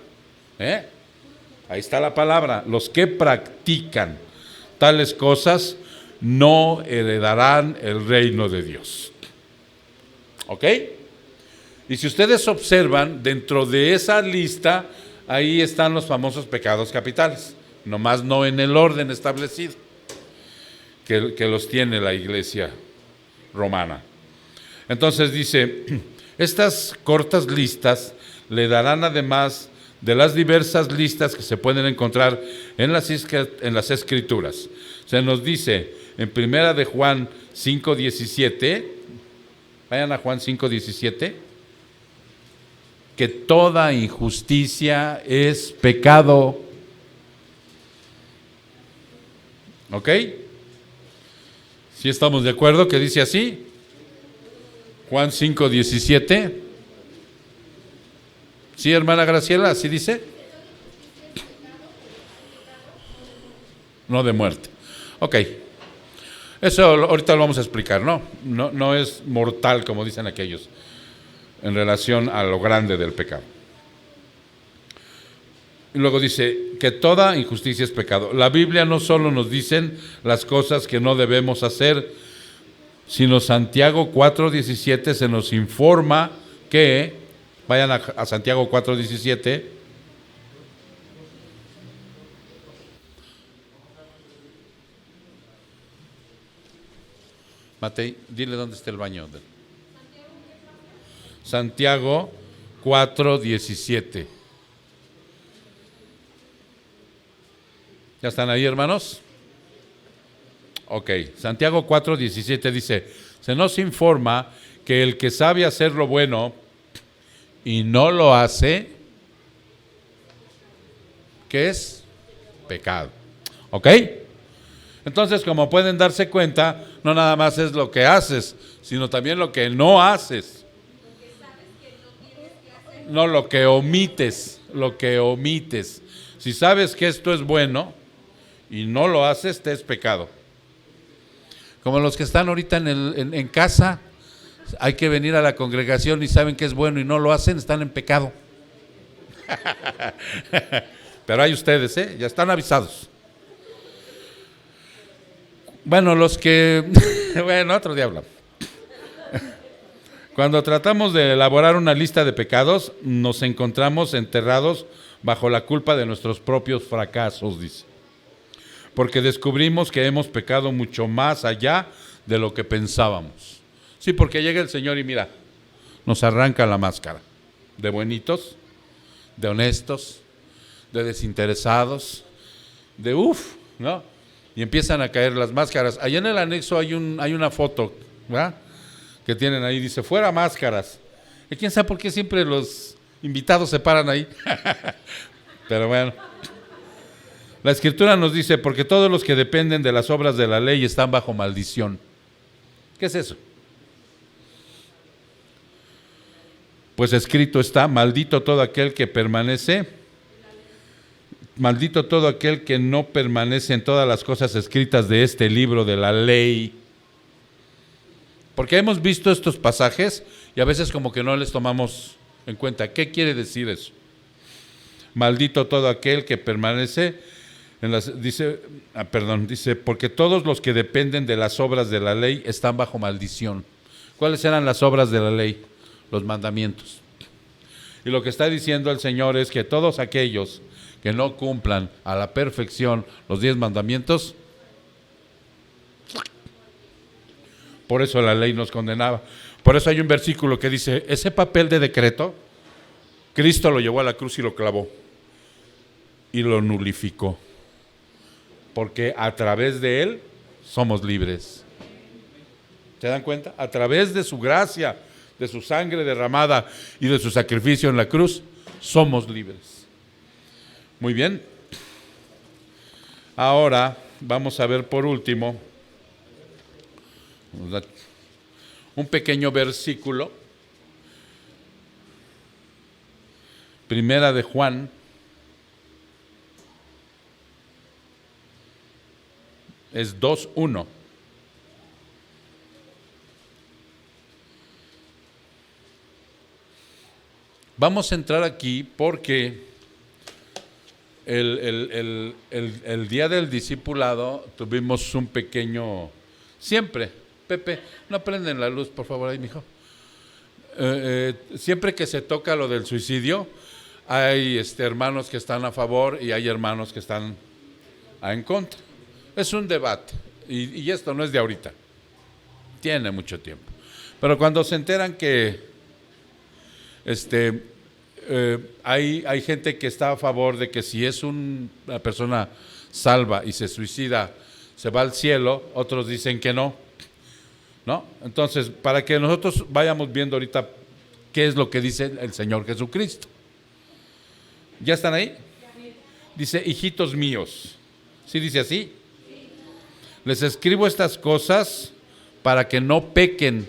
ahí está la palabra, los que practican tales cosas no heredarán el reino de Dios. ¿Ok? Y si ustedes observan, dentro de esa lista, ahí están los famosos pecados capitales, nomás no en el orden establecido que los tiene la Iglesia romana. Entonces dice, estas cortas listas le darán, además de las diversas listas que se pueden encontrar en las Escrituras. Se nos dice en Primera de Juan 5:17, vayan a Juan 5:17, que toda injusticia es pecado. ¿Ok? ¿Sí estamos de acuerdo que dice así? Juan 5:17. ¿Sí, hermana Graciela? ¿Así dice? No de muerte. Ok. Eso ahorita lo vamos a explicar, ¿no? No es mortal, como dicen aquellos, en relación a lo grande del pecado. Y luego dice que toda injusticia es pecado. La Biblia no solo nos dice las cosas que no debemos hacer, sino Santiago 4:17 se nos informa que, vayan a Santiago 4:17, Matei, dile dónde está el baño. Santiago 4:17. ¿Ya están ahí, hermanos? Ok, Santiago 4:17 dice, se nos informa que el que sabe hacer lo bueno y no lo hace, ¿qué es? Pecado. ¿Ok? Entonces, como pueden darse cuenta, no nada más es lo que haces, sino también lo que no haces. No, lo que omites, Si sabes que esto es bueno y no lo haces, te es pecado. Como los que están ahorita en casa, hay que venir a la congregación y saben que es bueno y no lo hacen, están en pecado. Pero hay ustedes, ya están avisados. Bueno, los que... bueno, otro día hablamos. Cuando tratamos de elaborar una lista de pecados, nos encontramos enterrados bajo la culpa de nuestros propios fracasos, dice. Porque descubrimos que hemos pecado mucho más allá de lo que pensábamos. Sí, porque llega el Señor y mira, nos arranca la máscara de buenitos, de honestos, de desinteresados, de ¿no? y empiezan a caer las máscaras. Allá en el anexo hay una foto, ¿verdad?, que tienen ahí, dice, fuera máscaras. Y quién sabe por qué siempre los invitados se paran ahí. Pero bueno. La Escritura nos dice, porque todos los que dependen de las obras de la ley están bajo maldición. ¿Qué es eso? Pues escrito está, maldito todo aquel que no permanece en todas las cosas escritas de este libro de la ley. Porque hemos visto estos pasajes y a veces como que no les tomamos en cuenta. ¿Qué quiere decir eso? Maldito todo aquel que permanece dice, porque todos los que dependen de las obras de la ley están bajo maldición. ¿Cuáles eran las obras de la ley? Los mandamientos. Y lo que está diciendo el Señor es que todos aquellos que no cumplan a la perfección los 10 mandamientos, por eso la ley nos condenaba. Por eso hay un versículo que dice, ese papel de decreto, Cristo lo llevó a la cruz y lo clavó y lo nulificó, porque a través de Él somos libres. ¿Se dan cuenta? A través de su gracia, de su sangre derramada y de su sacrificio en la cruz, somos libres. Muy bien. Ahora vamos a ver por último un pequeño versículo. Primera de Juan, es 2:1. Vamos a entrar aquí porque el día del discipulado tuvimos un pequeño, siempre, Pepe, no prenden la luz, por favor, ahí, mijo. Siempre que se toca lo del suicidio, hay hermanos que están a favor y hay hermanos que están en contra. Es un debate, y esto no es de ahorita, tiene mucho tiempo. Pero cuando se enteran que hay gente que está a favor de que si es una persona salva y se suicida, se va al cielo, otros dicen que no, ¿no? Entonces, para que nosotros vayamos viendo ahorita qué es lo que dice el Señor Jesucristo. ¿Ya están ahí? Dice, hijitos míos. ¿Sí dice así? Les escribo estas cosas para que no pequen.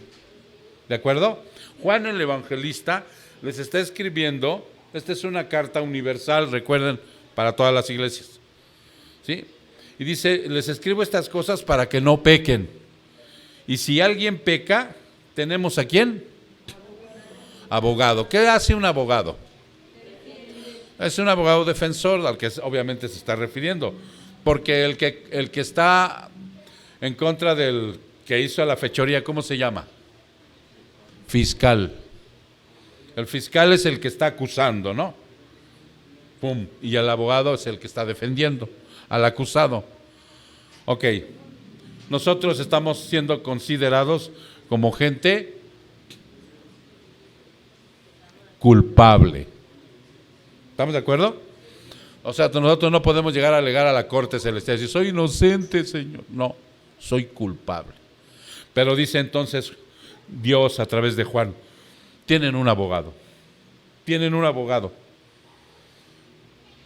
¿De acuerdo? Juan el Evangelista les está escribiendo, esta es una carta universal, recuerden, para todas las iglesias. ¿Sí? Y dice, les escribo estas cosas para que no pequen. Y si alguien peca, ¿tenemos a quién? Abogado. ¿Qué hace un abogado? Es un abogado defensor al que obviamente se está refiriendo. Porque el que está en contra del que hizo la fechoría, ¿cómo se llama? Fiscal. El fiscal es el que está acusando, ¿no? Pum. Y el abogado es el que está defendiendo al acusado. Ok. Nosotros estamos siendo considerados como gente culpable. ¿Estamos de acuerdo? O sea, nosotros no podemos llegar a alegar a la corte celestial y decir, soy inocente, Señor. No, soy culpable. Pero dice entonces Dios a través de Juan, tienen un abogado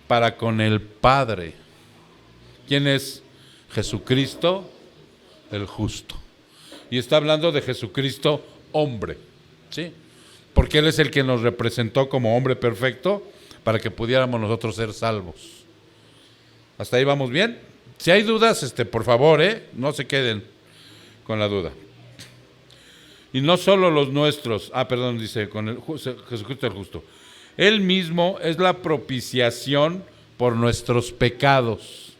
para con el Padre. ¿Quién es? Jesucristo el justo. Y está hablando de Jesucristo hombre, ¿sí? Porque Él es el que nos representó como hombre perfecto para que pudiéramos nosotros ser salvos. ¿Hasta ahí vamos bien? Si hay dudas, por favor, no se queden con la duda. Y no solo los nuestros, dice, con Jesucristo el justo. Él mismo es la propiciación por nuestros pecados.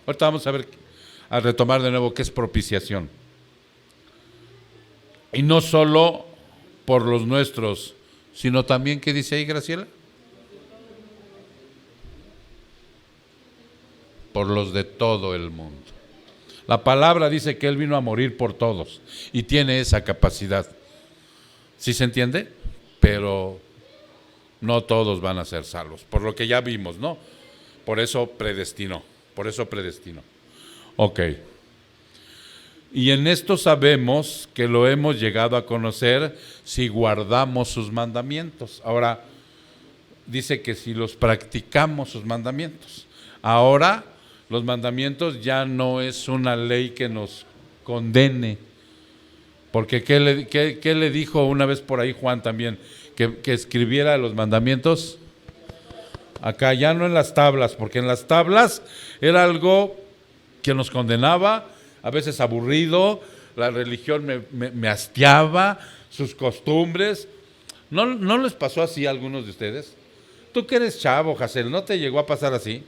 Ahorita vamos a retomar de nuevo qué es propiciación. Y no solo por los nuestros, sino también, ¿qué dice ahí, Graciela? Por los de todo el mundo. La palabra dice que Él vino a morir por todos y tiene esa capacidad. ¿Sí se entiende? Pero no todos van a ser salvos, por lo que ya vimos, ¿no? Por eso predestinó. Ok. Y en esto sabemos que lo hemos llegado a conocer si guardamos sus mandamientos. Ahora, dice que si los practicamos sus mandamientos. Ahora, los mandamientos ya no es una ley que nos condene. Porque ¿qué le dijo una vez por ahí Juan también? Que escribiera los mandamientos acá, ya no en las tablas, porque en las tablas era algo que nos condenaba, a veces aburrido, la religión me hastiaba, sus costumbres. ¿No les pasó así a algunos de ustedes? Tú que eres chavo, Jacel, ¿no te llegó a pasar así?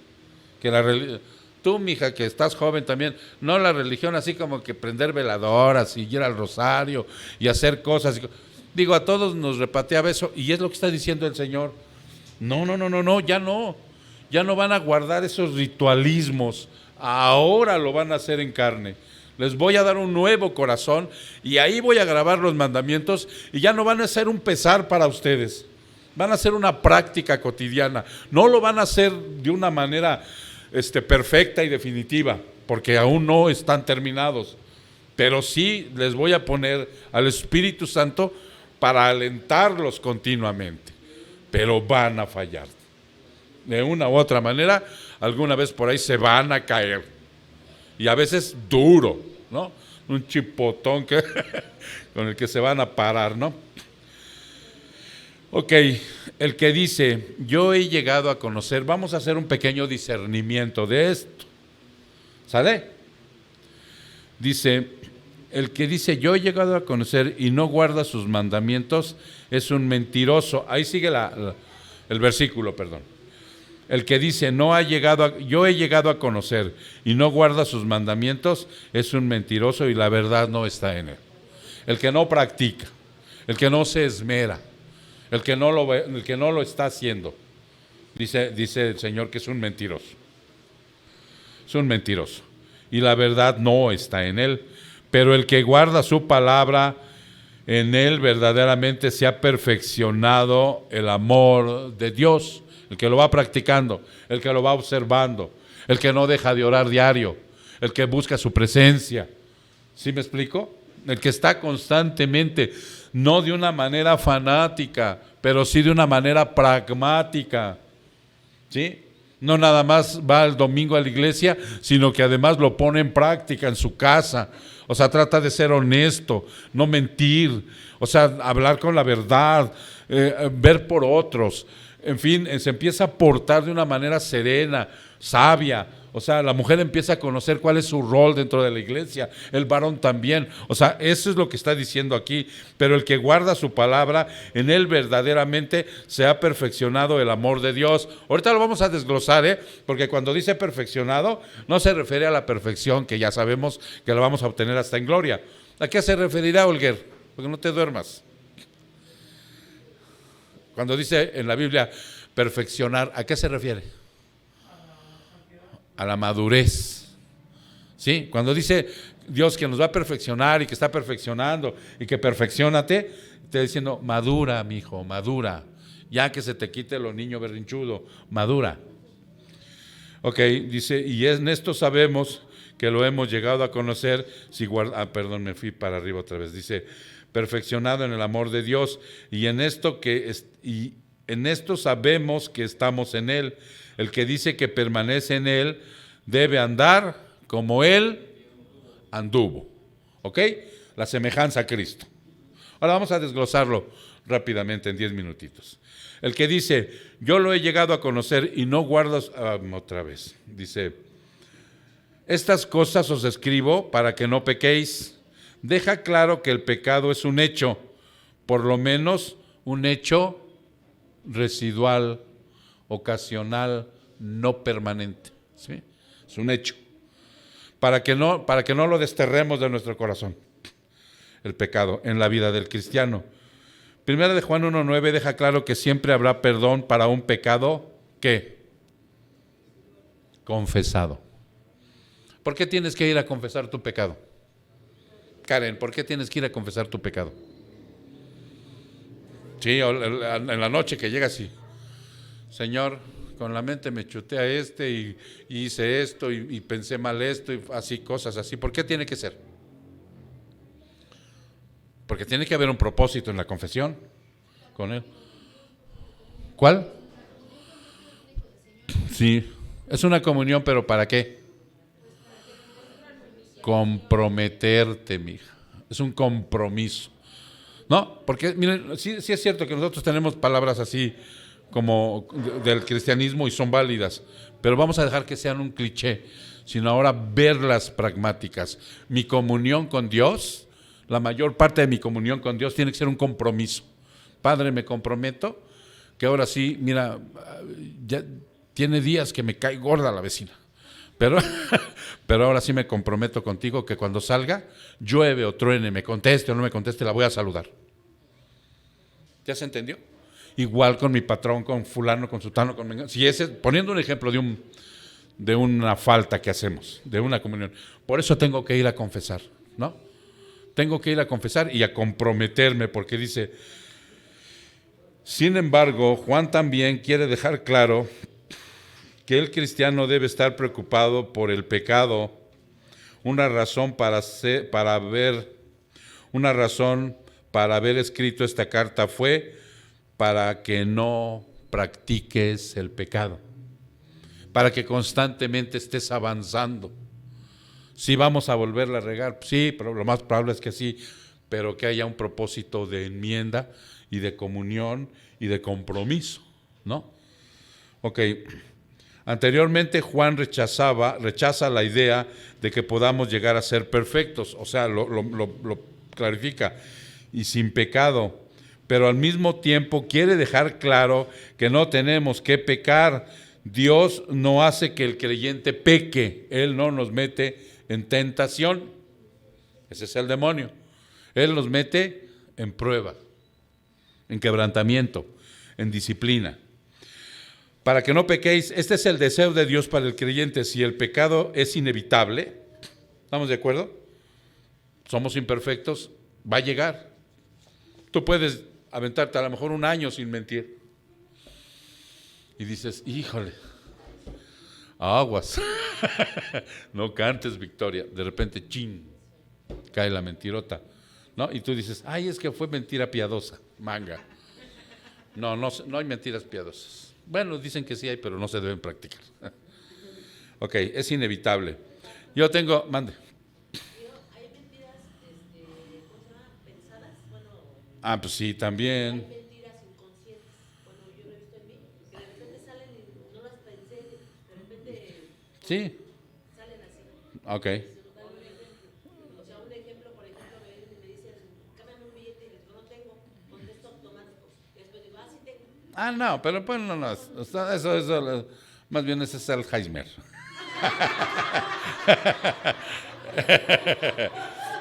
Que tú, mija, que estás joven también, no la religión así como que prender veladoras y ir al rosario y hacer cosas. Digo, a todos nos repateaba eso y es lo que está diciendo el Señor. No, ya no van a guardar esos ritualismos, ahora lo van a hacer en carne. Les voy a dar un nuevo corazón y ahí voy a grabar los mandamientos y ya no van a ser un pesar para ustedes, van a ser una práctica cotidiana, no lo van a hacer de una manera perfecta y definitiva, porque aún no están terminados, pero sí les voy a poner al Espíritu Santo para alentarlos continuamente, pero van a fallar. De una u otra manera, alguna vez por ahí se van a caer. Y a veces duro, ¿no? Un chipotón con el que se van a parar, ¿no? Ok, el que dice, yo he llegado a conocer, vamos a hacer un pequeño discernimiento de esto. ¿Sale? Dice, el que dice, yo he llegado a conocer y no guarda sus mandamientos, es un mentiroso. Ahí sigue el versículo, perdón. El que dice, yo he llegado a conocer y no guarda sus mandamientos, es un mentiroso y la verdad no está en él. El que no practica, el que no se esmera, el que no lo está haciendo, dice el Señor que es un mentiroso. Es un mentiroso. Y la verdad no está en él. Pero el que guarda su palabra, en él verdaderamente se ha perfeccionado el amor de Dios. El que lo va practicando, el que lo va observando, el que no deja de orar diario, el que busca su presencia. ¿Sí me explico? El que está constantemente, no de una manera fanática, pero sí de una manera pragmática. ¿Sí? No nada más va el domingo a la iglesia, sino que además lo pone en práctica en su casa. O sea, trata de ser honesto, no mentir, o sea, hablar con la verdad, ver por otros. En fin, se empieza a portar de una manera serena, sabia. O sea, la mujer empieza a conocer cuál es su rol dentro de la iglesia, el varón también. O sea, eso es lo que está diciendo aquí. Pero el que guarda su palabra, en él verdaderamente se ha perfeccionado el amor de Dios. Ahorita lo vamos a desglosar, porque cuando dice perfeccionado, no se refiere a la perfección, que ya sabemos que la vamos a obtener hasta en gloria. ¿A qué se referirá, Olguer? Porque no te duermas. Cuando dice en la Biblia perfeccionar, ¿a qué se refiere? A la madurez. ¿Sí? Cuando dice Dios que nos va a perfeccionar y que está perfeccionando y que perfecciónate, está diciendo madura, mi hijo, madura. Ya que se te quite lo niño berrinchudo, madura. Ok, dice, y en esto sabemos que lo hemos llegado a conocer, si perdón, me fui para arriba otra vez, dice, perfeccionado en el amor de Dios, y en esto sabemos que estamos en Él. El que dice que permanece en Él debe andar como Él anduvo. ¿Ok? La semejanza a Cristo. Ahora vamos a desglosarlo rápidamente en 10 minutitos. El que dice, yo lo he llegado a conocer y no guardo, otra vez, dice, estas cosas os escribo para que no pequéis. Deja claro que el pecado es un hecho, por lo menos un hecho residual, ocasional, no permanente. ¿Sí? Es un hecho. Para que no lo desterremos de nuestro corazón, el pecado en la vida del cristiano. Primera de Juan 1:9 deja claro que siempre habrá perdón para un pecado, ¿qué? Confesado. ¿Por qué tienes que ir a confesar tu pecado? Karen, ¿por qué tienes que ir a confesar tu pecado? Sí, en la noche que llegas y, Señor, con la mente me chuté a y hice esto y pensé mal esto y así, cosas así. ¿Por qué tiene que ser? Porque tiene que haber un propósito en la confesión con él. ¿Cuál? Sí, es una comunión, pero ¿para qué? Comprometerte, mija. Es un compromiso. ¿No? Porque, miren, sí es cierto que nosotros tenemos palabras así como del cristianismo y son válidas, pero vamos a dejar que sean un cliché, sino ahora verlas pragmáticas. Mi comunión con Dios, la mayor parte de mi comunión con Dios tiene que ser un compromiso. Padre, me comprometo que ahora sí, mira, ya tiene días que me cae gorda la vecina, pero ahora sí me comprometo contigo que cuando salga, llueve o truene, me conteste o no me conteste, la voy a saludar. ¿Ya se entendió? Igual con mi patrón, con fulano, con sutano, con mengano. Si ese, poniendo un ejemplo de una falta que hacemos, de una comunión. Por eso tengo que ir a confesar, ¿no? Tengo que ir a confesar y a comprometerme, porque dice, sin embargo, Juan también quiere dejar claro que el cristiano debe estar preocupado por el pecado. Una razón para haber escrito esta carta fue para que no practiques el pecado, para que constantemente estés avanzando. Sí vamos a volverla a regar, sí, pero lo más probable es que sí, pero que haya un propósito de enmienda y de comunión y de compromiso, ¿no? Ok. Anteriormente Juan rechaza la idea de que podamos llegar a ser perfectos, o sea, lo clarifica, y sin pecado, pero al mismo tiempo quiere dejar claro que no tenemos que pecar. Dios no hace que el creyente peque, Él no nos mete en tentación, ese es el demonio, Él nos mete en prueba, en quebrantamiento, en disciplina. Para que no pequéis, este es el deseo de Dios para el creyente. Si el pecado es inevitable, ¿estamos de acuerdo? Somos imperfectos, va a llegar. Tú puedes aventarte a lo mejor un año sin mentir. Y dices, híjole, aguas. No cantes victoria. De repente, chin, cae la mentirota, ¿no? Y tú dices, ay, es que fue mentira piadosa, manga. No hay mentiras piadosas. Bueno, dicen que sí hay, pero no se deben practicar. Ok, es inevitable. Yo tengo, mande. ¿Hay mentiras pensadas? Bueno, Pues sí, también. hay mentiras inconscientes. Bueno, yo lo he visto en mí, que de repente salen y no las pensé, de repente Sí, salen así. ok. O sea, un ejemplo, por ejemplo, me dicen, cámbiame un billete y les digo, no tengo, contesto automático. Y después digo, sí tengo. No, pero pues no, eso, más bien ese es Alzheimer.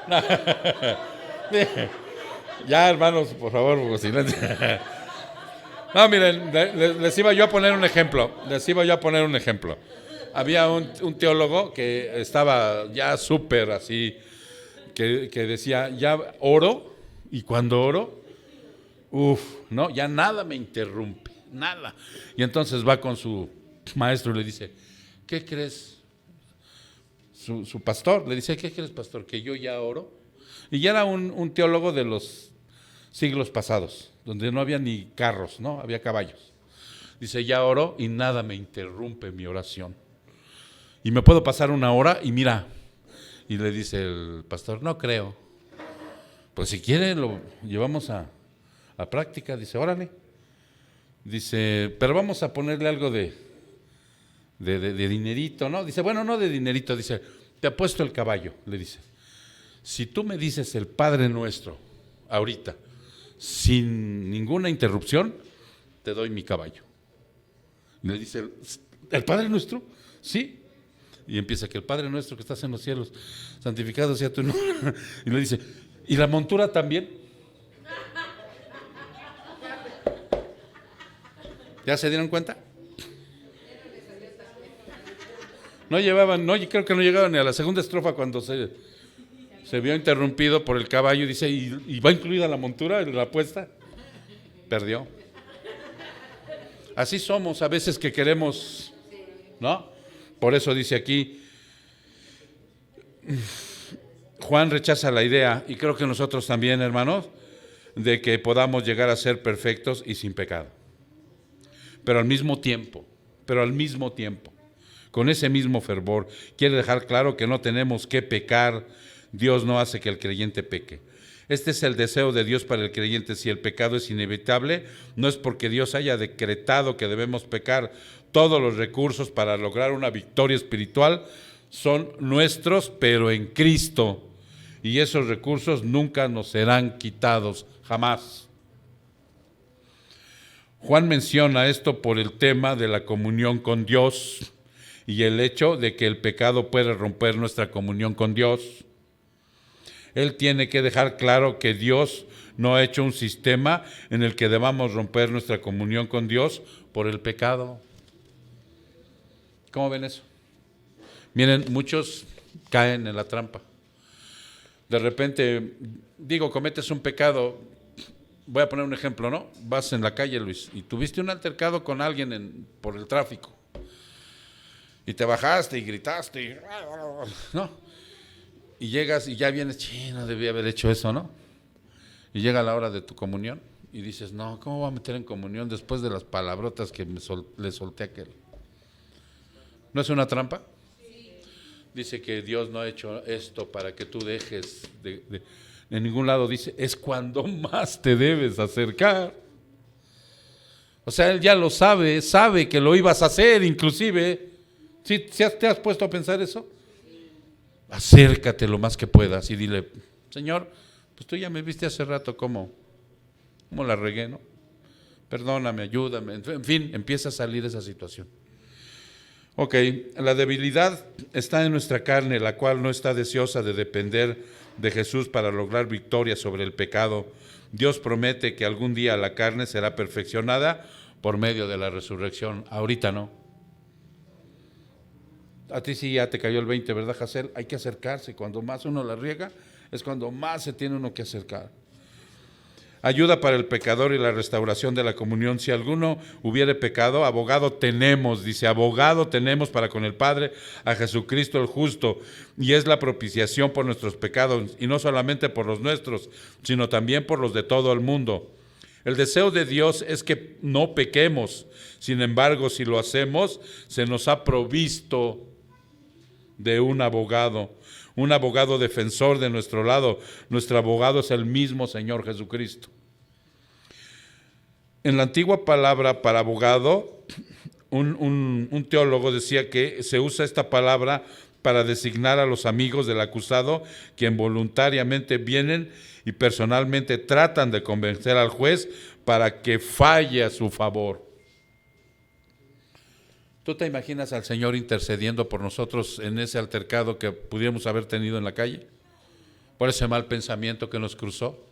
No. Ya, hermanos, por favor, silencio. No, miren, les iba yo a poner un ejemplo. Había un teólogo que estaba ya súper así, que decía, ya oro, y cuando oro, no, ya nada me interrumpe, nada. Y entonces va con su maestro y le dice, ¿qué crees? Su pastor le dice, ¿qué crees, pastor? Que yo ya oro. Y ya era un teólogo de los siglos pasados, donde no había ni carros, ¿no? Había caballos. Dice, ya oro y nada me interrumpe mi oración. Y me puedo pasar una hora y mira, y le dice el pastor, no creo. Pues si quiere lo llevamos a práctica. Dice, órale. Dice, pero vamos a ponerle algo de dinerito, ¿no? Dice, bueno, no de dinerito. Dice, te apuesto el caballo, le dice. Si tú me dices el Padre Nuestro ahorita, sin ninguna interrupción, te doy mi caballo. Y le dice, ¿el Padre Nuestro? Sí. Y empieza que el Padre Nuestro que estás en los cielos, santificado sea tu nombre. Y le dice, ¿y la montura también? ¿Ya se dieron cuenta? No llevaban, no, creo que no llegaban ni a la segunda estrofa cuando se vio interrumpido por el caballo. Dice, ¿y va incluida la montura en la apuesta? Perdió. Así somos a veces que queremos, ¿no? Por eso dice aquí, Juan rechaza la idea, y creo que nosotros también, hermanos, de que podamos llegar a ser perfectos y sin pecado. Pero al mismo tiempo, con ese mismo fervor, quiere dejar claro que no tenemos que pecar. Dios no hace que el creyente peque. Este es el deseo de Dios para el creyente. Si el pecado es inevitable, no es porque Dios haya decretado que debemos pecar. Todos los recursos para lograr una victoria espiritual son nuestros, pero en Cristo. Y esos recursos nunca nos serán quitados, jamás. Juan menciona esto por el tema de la comunión con Dios y el hecho de que el pecado puede romper nuestra comunión con Dios. Él tiene que dejar claro que Dios no ha hecho un sistema en el que debamos romper nuestra comunión con Dios por el pecado. ¿Cómo ven eso? Miren, muchos caen en la trampa. De repente, cometes un pecado. Voy a poner un ejemplo, ¿no? Vas en la calle, Luis, y tuviste un altercado con alguien por el tráfico. Y te bajaste y gritaste, ¿no? Y llegas y ya vienes, no debía haber hecho eso, ¿no? Y llega la hora de tu comunión y dices, no, ¿cómo voy a meter en comunión después de las palabrotas que le solté a aquel? ¿No es una trampa? Sí. Dice que Dios no ha hecho esto para que tú dejes en ningún lado dice, es cuando más te debes acercar. O sea, Él ya lo sabe que lo ibas a hacer, inclusive. ¿Sí te has puesto a pensar eso? Acércate lo más que puedas y dile, Señor, pues tú ya me viste hace rato cómo la regué, ¿no? Perdóname, ayúdame, en fin, empieza a salir esa situación. Ok, la debilidad está en nuestra carne, la cual no está deseosa de depender de Jesús para lograr victoria sobre el pecado. Dios promete que algún día la carne será perfeccionada por medio de la resurrección. Ahorita no. A ti sí ya te cayó el 20, ¿verdad, Hazel? Hay que acercarse. Cuando más uno la riega, es cuando más se tiene uno que acercar. Ayuda para el pecador y la restauración de la comunión. Si alguno hubiere pecado, abogado tenemos para con el Padre a Jesucristo el justo, y es la propiciación por nuestros pecados, y no solamente por los nuestros, sino también por los de todo el mundo. El deseo de Dios es que no pequemos. Sin embargo, si lo hacemos, se nos ha provisto de un abogado defensor de nuestro lado. Nuestro abogado es el mismo Señor Jesucristo. En la antigua palabra para abogado, un teólogo decía que se usa esta palabra para designar a los amigos del acusado, quien voluntariamente vienen y personalmente tratan de convencer al juez para que falle a su favor. ¿Tú te imaginas al Señor intercediendo por nosotros en ese altercado que pudiéramos haber tenido en la calle? Por ese mal pensamiento que nos cruzó,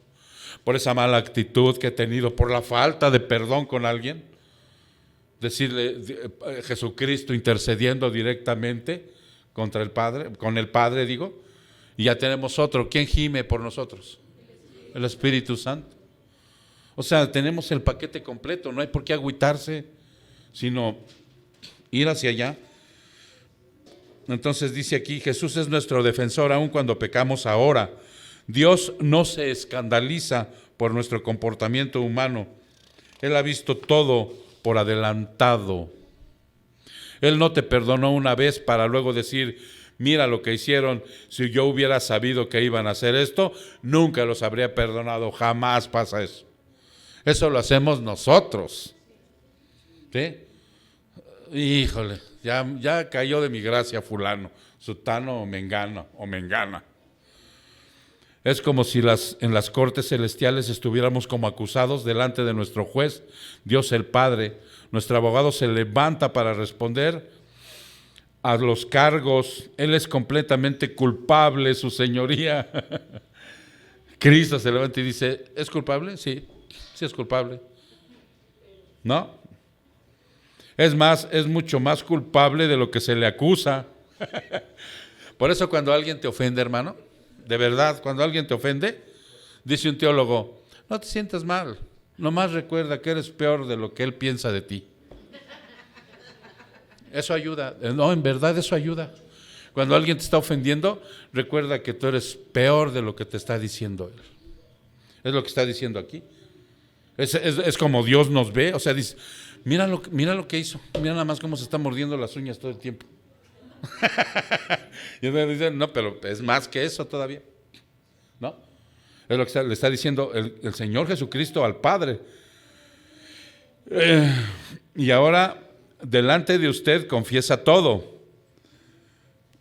por esa mala actitud que he tenido, por la falta de perdón con alguien. Decirle, Jesucristo intercediendo directamente contra el Padre, con el Padre digo, y ya tenemos otro. ¿Quién gime por nosotros? El Espíritu Santo. O sea, tenemos el paquete completo, no hay por qué agüitarse, sino ir hacia allá. Entonces dice aquí, Jesús es nuestro defensor aun cuando pecamos ahora. Dios no se escandaliza por nuestro comportamiento humano. Él ha visto todo por adelantado. Él no te perdonó una vez para luego decir, mira lo que hicieron, si yo hubiera sabido que iban a hacer esto, nunca los habría perdonado, jamás pasa eso. Eso lo hacemos nosotros. ¿Sí? Híjole, ya cayó de mi gracia fulano, sutano o mengana. Es como si en las cortes celestiales estuviéramos como acusados delante de nuestro juez, Dios el Padre. Nuestro abogado se levanta para responder a los cargos. Él es completamente culpable, su señoría. Cristo se levanta y dice, ¿es culpable? Sí es culpable. ¿No? Es más, es mucho más culpable de lo que se le acusa. Por eso cuando alguien te ofende, hermano, de verdad, cuando alguien te ofende, dice un teólogo, no te sientas mal, nomás recuerda que eres peor de lo que él piensa de ti. Eso ayuda. No, en verdad eso ayuda. Cuando alguien te está ofendiendo, recuerda que tú eres peor de lo que te está diciendo él. Es lo que está diciendo aquí. Es como Dios nos ve. O sea, dice, mira lo que hizo. Mira nada más cómo se está mordiendo las uñas todo el tiempo. Y entonces dicen, no, pero es más que eso todavía. ¿No? Es lo que le está diciendo el Señor Jesucristo al Padre. Y ahora, delante de usted confiesa todo.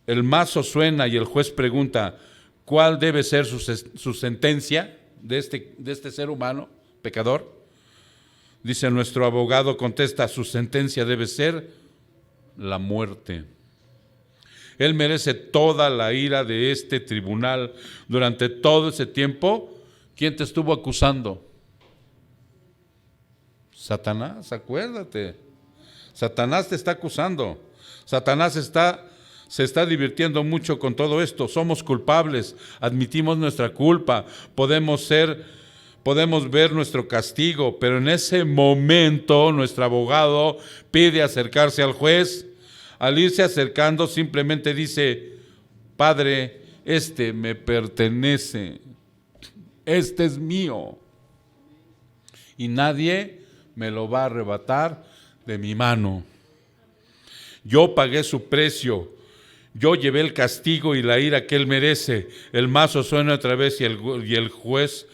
El mazo suena y el juez pregunta, ¿cuál debe ser su sentencia de este ser humano, pecador? Dice, nuestro abogado contesta, su sentencia debe ser la muerte. Él merece toda la ira de este tribunal. Durante todo ese tiempo, ¿quién te estuvo acusando? Satanás, acuérdate. Satanás te está acusando. Satanás se está divirtiendo mucho con todo esto. Somos culpables, admitimos nuestra culpa, podemos ver nuestro castigo, pero en ese momento nuestro abogado pide acercarse al juez. Al irse acercando simplemente dice, Padre, este me pertenece, este es mío y nadie me lo va a arrebatar de mi mano. Yo pagué su precio, yo llevé el castigo y la ira que él merece. El mazo suena otra vez y el juez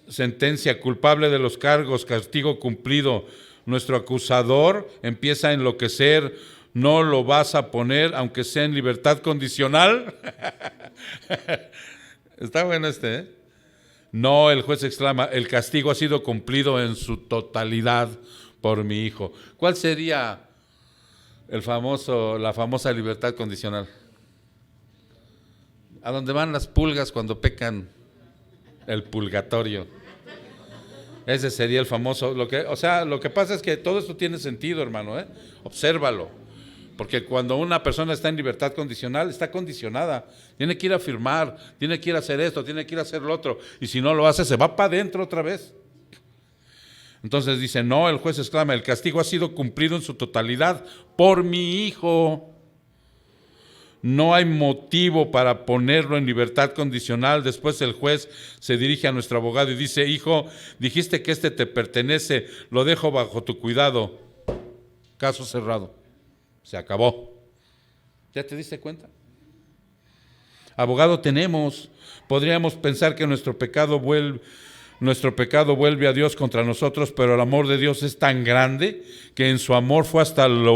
sentencia culpable de los cargos, castigo cumplido. Nuestro acusador empieza a enloquecer. ¿No lo vas a poner aunque sea en libertad condicional? Está bueno ¿eh? No, el juez exclama, el castigo ha sido cumplido en su totalidad por mi hijo. ¿Cuál sería la famosa libertad condicional? ¿A dónde van las pulgas cuando pecan? El purgatorio. Ese sería el famoso. Lo que pasa es que todo esto tiene sentido, hermano, ¿eh? Obsérvalo. Porque cuando una persona está en libertad condicional, está condicionada. Tiene que ir a firmar, tiene que ir a hacer esto, tiene que ir a hacer lo otro. Y si no lo hace, se va para adentro otra vez. Entonces dice, no, el juez exclama, el castigo ha sido cumplido en su totalidad por mi hijo. No hay motivo para ponerlo en libertad condicional. Después el juez se dirige a nuestro abogado y dice, hijo, dijiste que este te pertenece, lo dejo bajo tu cuidado. Caso cerrado. Se acabó. ¿Ya te diste cuenta? Abogado tenemos. Podríamos pensar que nuestro pecado vuelve a Dios contra nosotros, pero el amor de Dios es tan grande que en su amor fue hasta la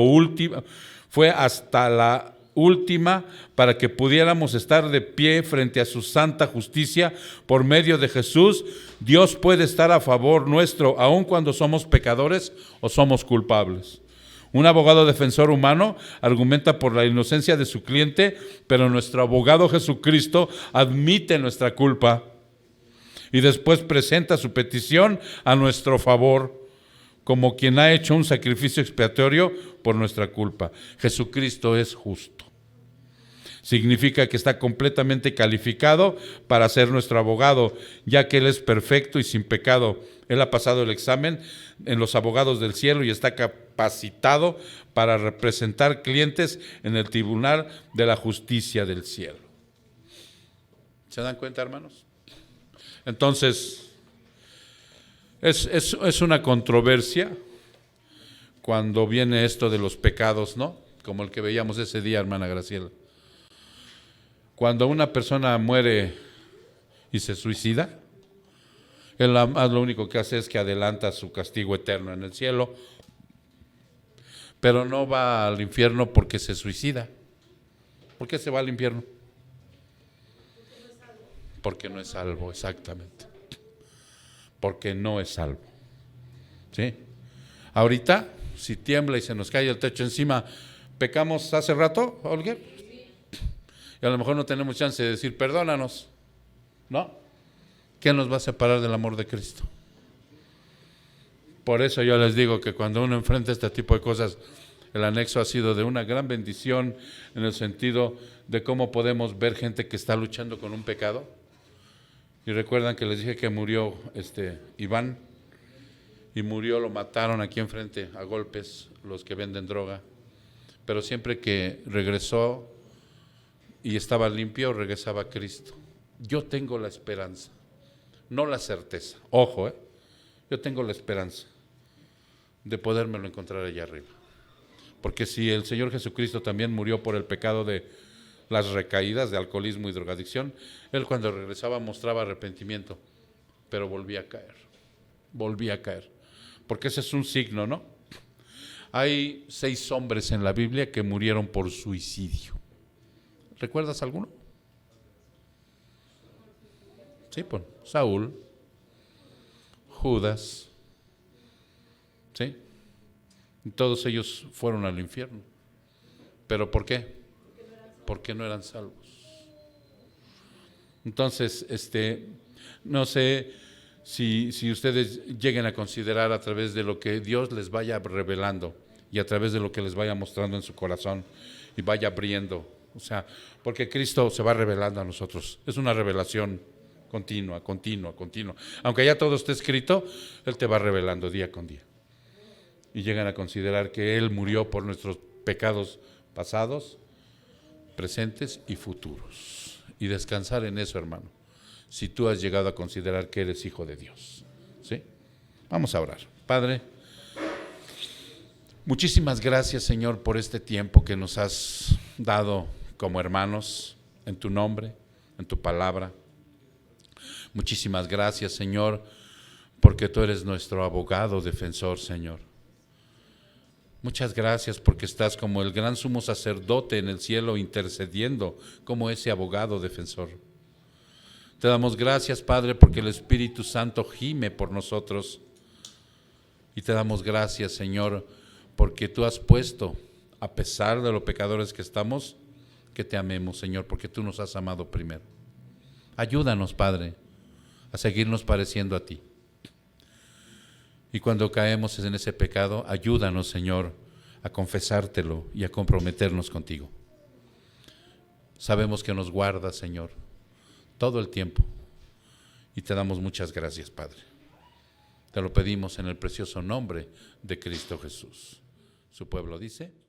última para que pudiéramos estar de pie frente a su santa justicia por medio de Jesús. Dios puede estar a favor nuestro, aun cuando somos pecadores o somos culpables. Un abogado defensor humano argumenta por la inocencia de su cliente, pero nuestro abogado Jesucristo admite nuestra culpa y después presenta su petición a nuestro favor, como quien ha hecho un sacrificio expiatorio por nuestra culpa. Jesucristo es justo. Significa que está completamente calificado para ser nuestro abogado, ya que Él es perfecto y sin pecado. Él ha pasado el examen en los abogados del cielo y está capacitado para representar clientes en el tribunal de la justicia del cielo. ¿Se dan cuenta, hermanos? Entonces, es una controversia cuando viene esto de los pecados, ¿no? Como el que veíamos ese día, hermana Graciela. Cuando una persona muere y se suicida, él lo único que hace es que adelanta su castigo eterno en el cielo, pero no va al infierno porque se suicida. ¿Por qué se va al infierno? Porque no es salvo, exactamente. Porque no es salvo. ¿Sí? Ahorita, si tiembla y se nos cae el techo encima, ¿pecamos hace rato, Olga? Y a lo mejor no tenemos chance de decir, perdónanos. ¿No? ¿Qué nos va a separar del amor de Cristo? Por eso yo les digo que cuando uno enfrenta este tipo de cosas, el anexo ha sido de una gran bendición en el sentido de cómo podemos ver gente que está luchando con un pecado. Y recuerdan que les dije que murió Iván. y murió, lo mataron aquí enfrente a golpes los que venden droga, pero siempre que regresó y estaba limpio, regresaba a Cristo. Yo tengo la esperanza, no la certeza, ojo, yo tengo la esperanza de podérmelo encontrar allá arriba, porque si el Señor Jesucristo también murió por el pecado de las recaídas de alcoholismo y drogadicción, Él cuando regresaba mostraba arrepentimiento, pero volvía a caer, porque ese es un signo, ¿no? Hay 6 hombres en la Biblia que murieron por suicidio. ¿Recuerdas alguno? Sí, pues, Saúl, Judas, ¿sí? Y todos ellos fueron al infierno. ¿Pero por qué? Porque no eran salvos. Entonces, no sé si ustedes lleguen a considerar a través de lo que Dios les vaya revelando y a través de lo que les vaya mostrando en su corazón y vaya abriendo. O sea, porque Cristo se va revelando a nosotros. Es una revelación continua. Aunque ya todo esté escrito, Él te va revelando día con día. Y llegan a considerar que Él murió por nuestros pecados pasados, presentes y futuros. Y descansar en eso, hermano, si tú has llegado a considerar que eres hijo de Dios. ¿Sí? Vamos a orar. Padre, muchísimas gracias, Señor, por este tiempo que nos has dado como hermanos en tu nombre, en tu palabra. Muchísimas gracias, Señor, porque tú eres nuestro abogado defensor, Señor. Muchas gracias porque estás como el gran sumo sacerdote en el cielo intercediendo como ese abogado defensor. Te damos gracias, Padre, porque el Espíritu Santo gime por nosotros. Y te damos gracias, Señor, porque tú has puesto, a pesar de los pecadores que estamos, que te amemos, Señor, porque tú nos has amado primero. Ayúdanos, Padre, a seguirnos pareciendo a ti. Y cuando caemos en ese pecado, ayúdanos, Señor, a confesártelo y a comprometernos contigo. Sabemos que nos guardas, Señor, todo el tiempo. Y te damos muchas gracias, Padre. Te lo pedimos en el precioso nombre de Cristo Jesús. Su pueblo dice...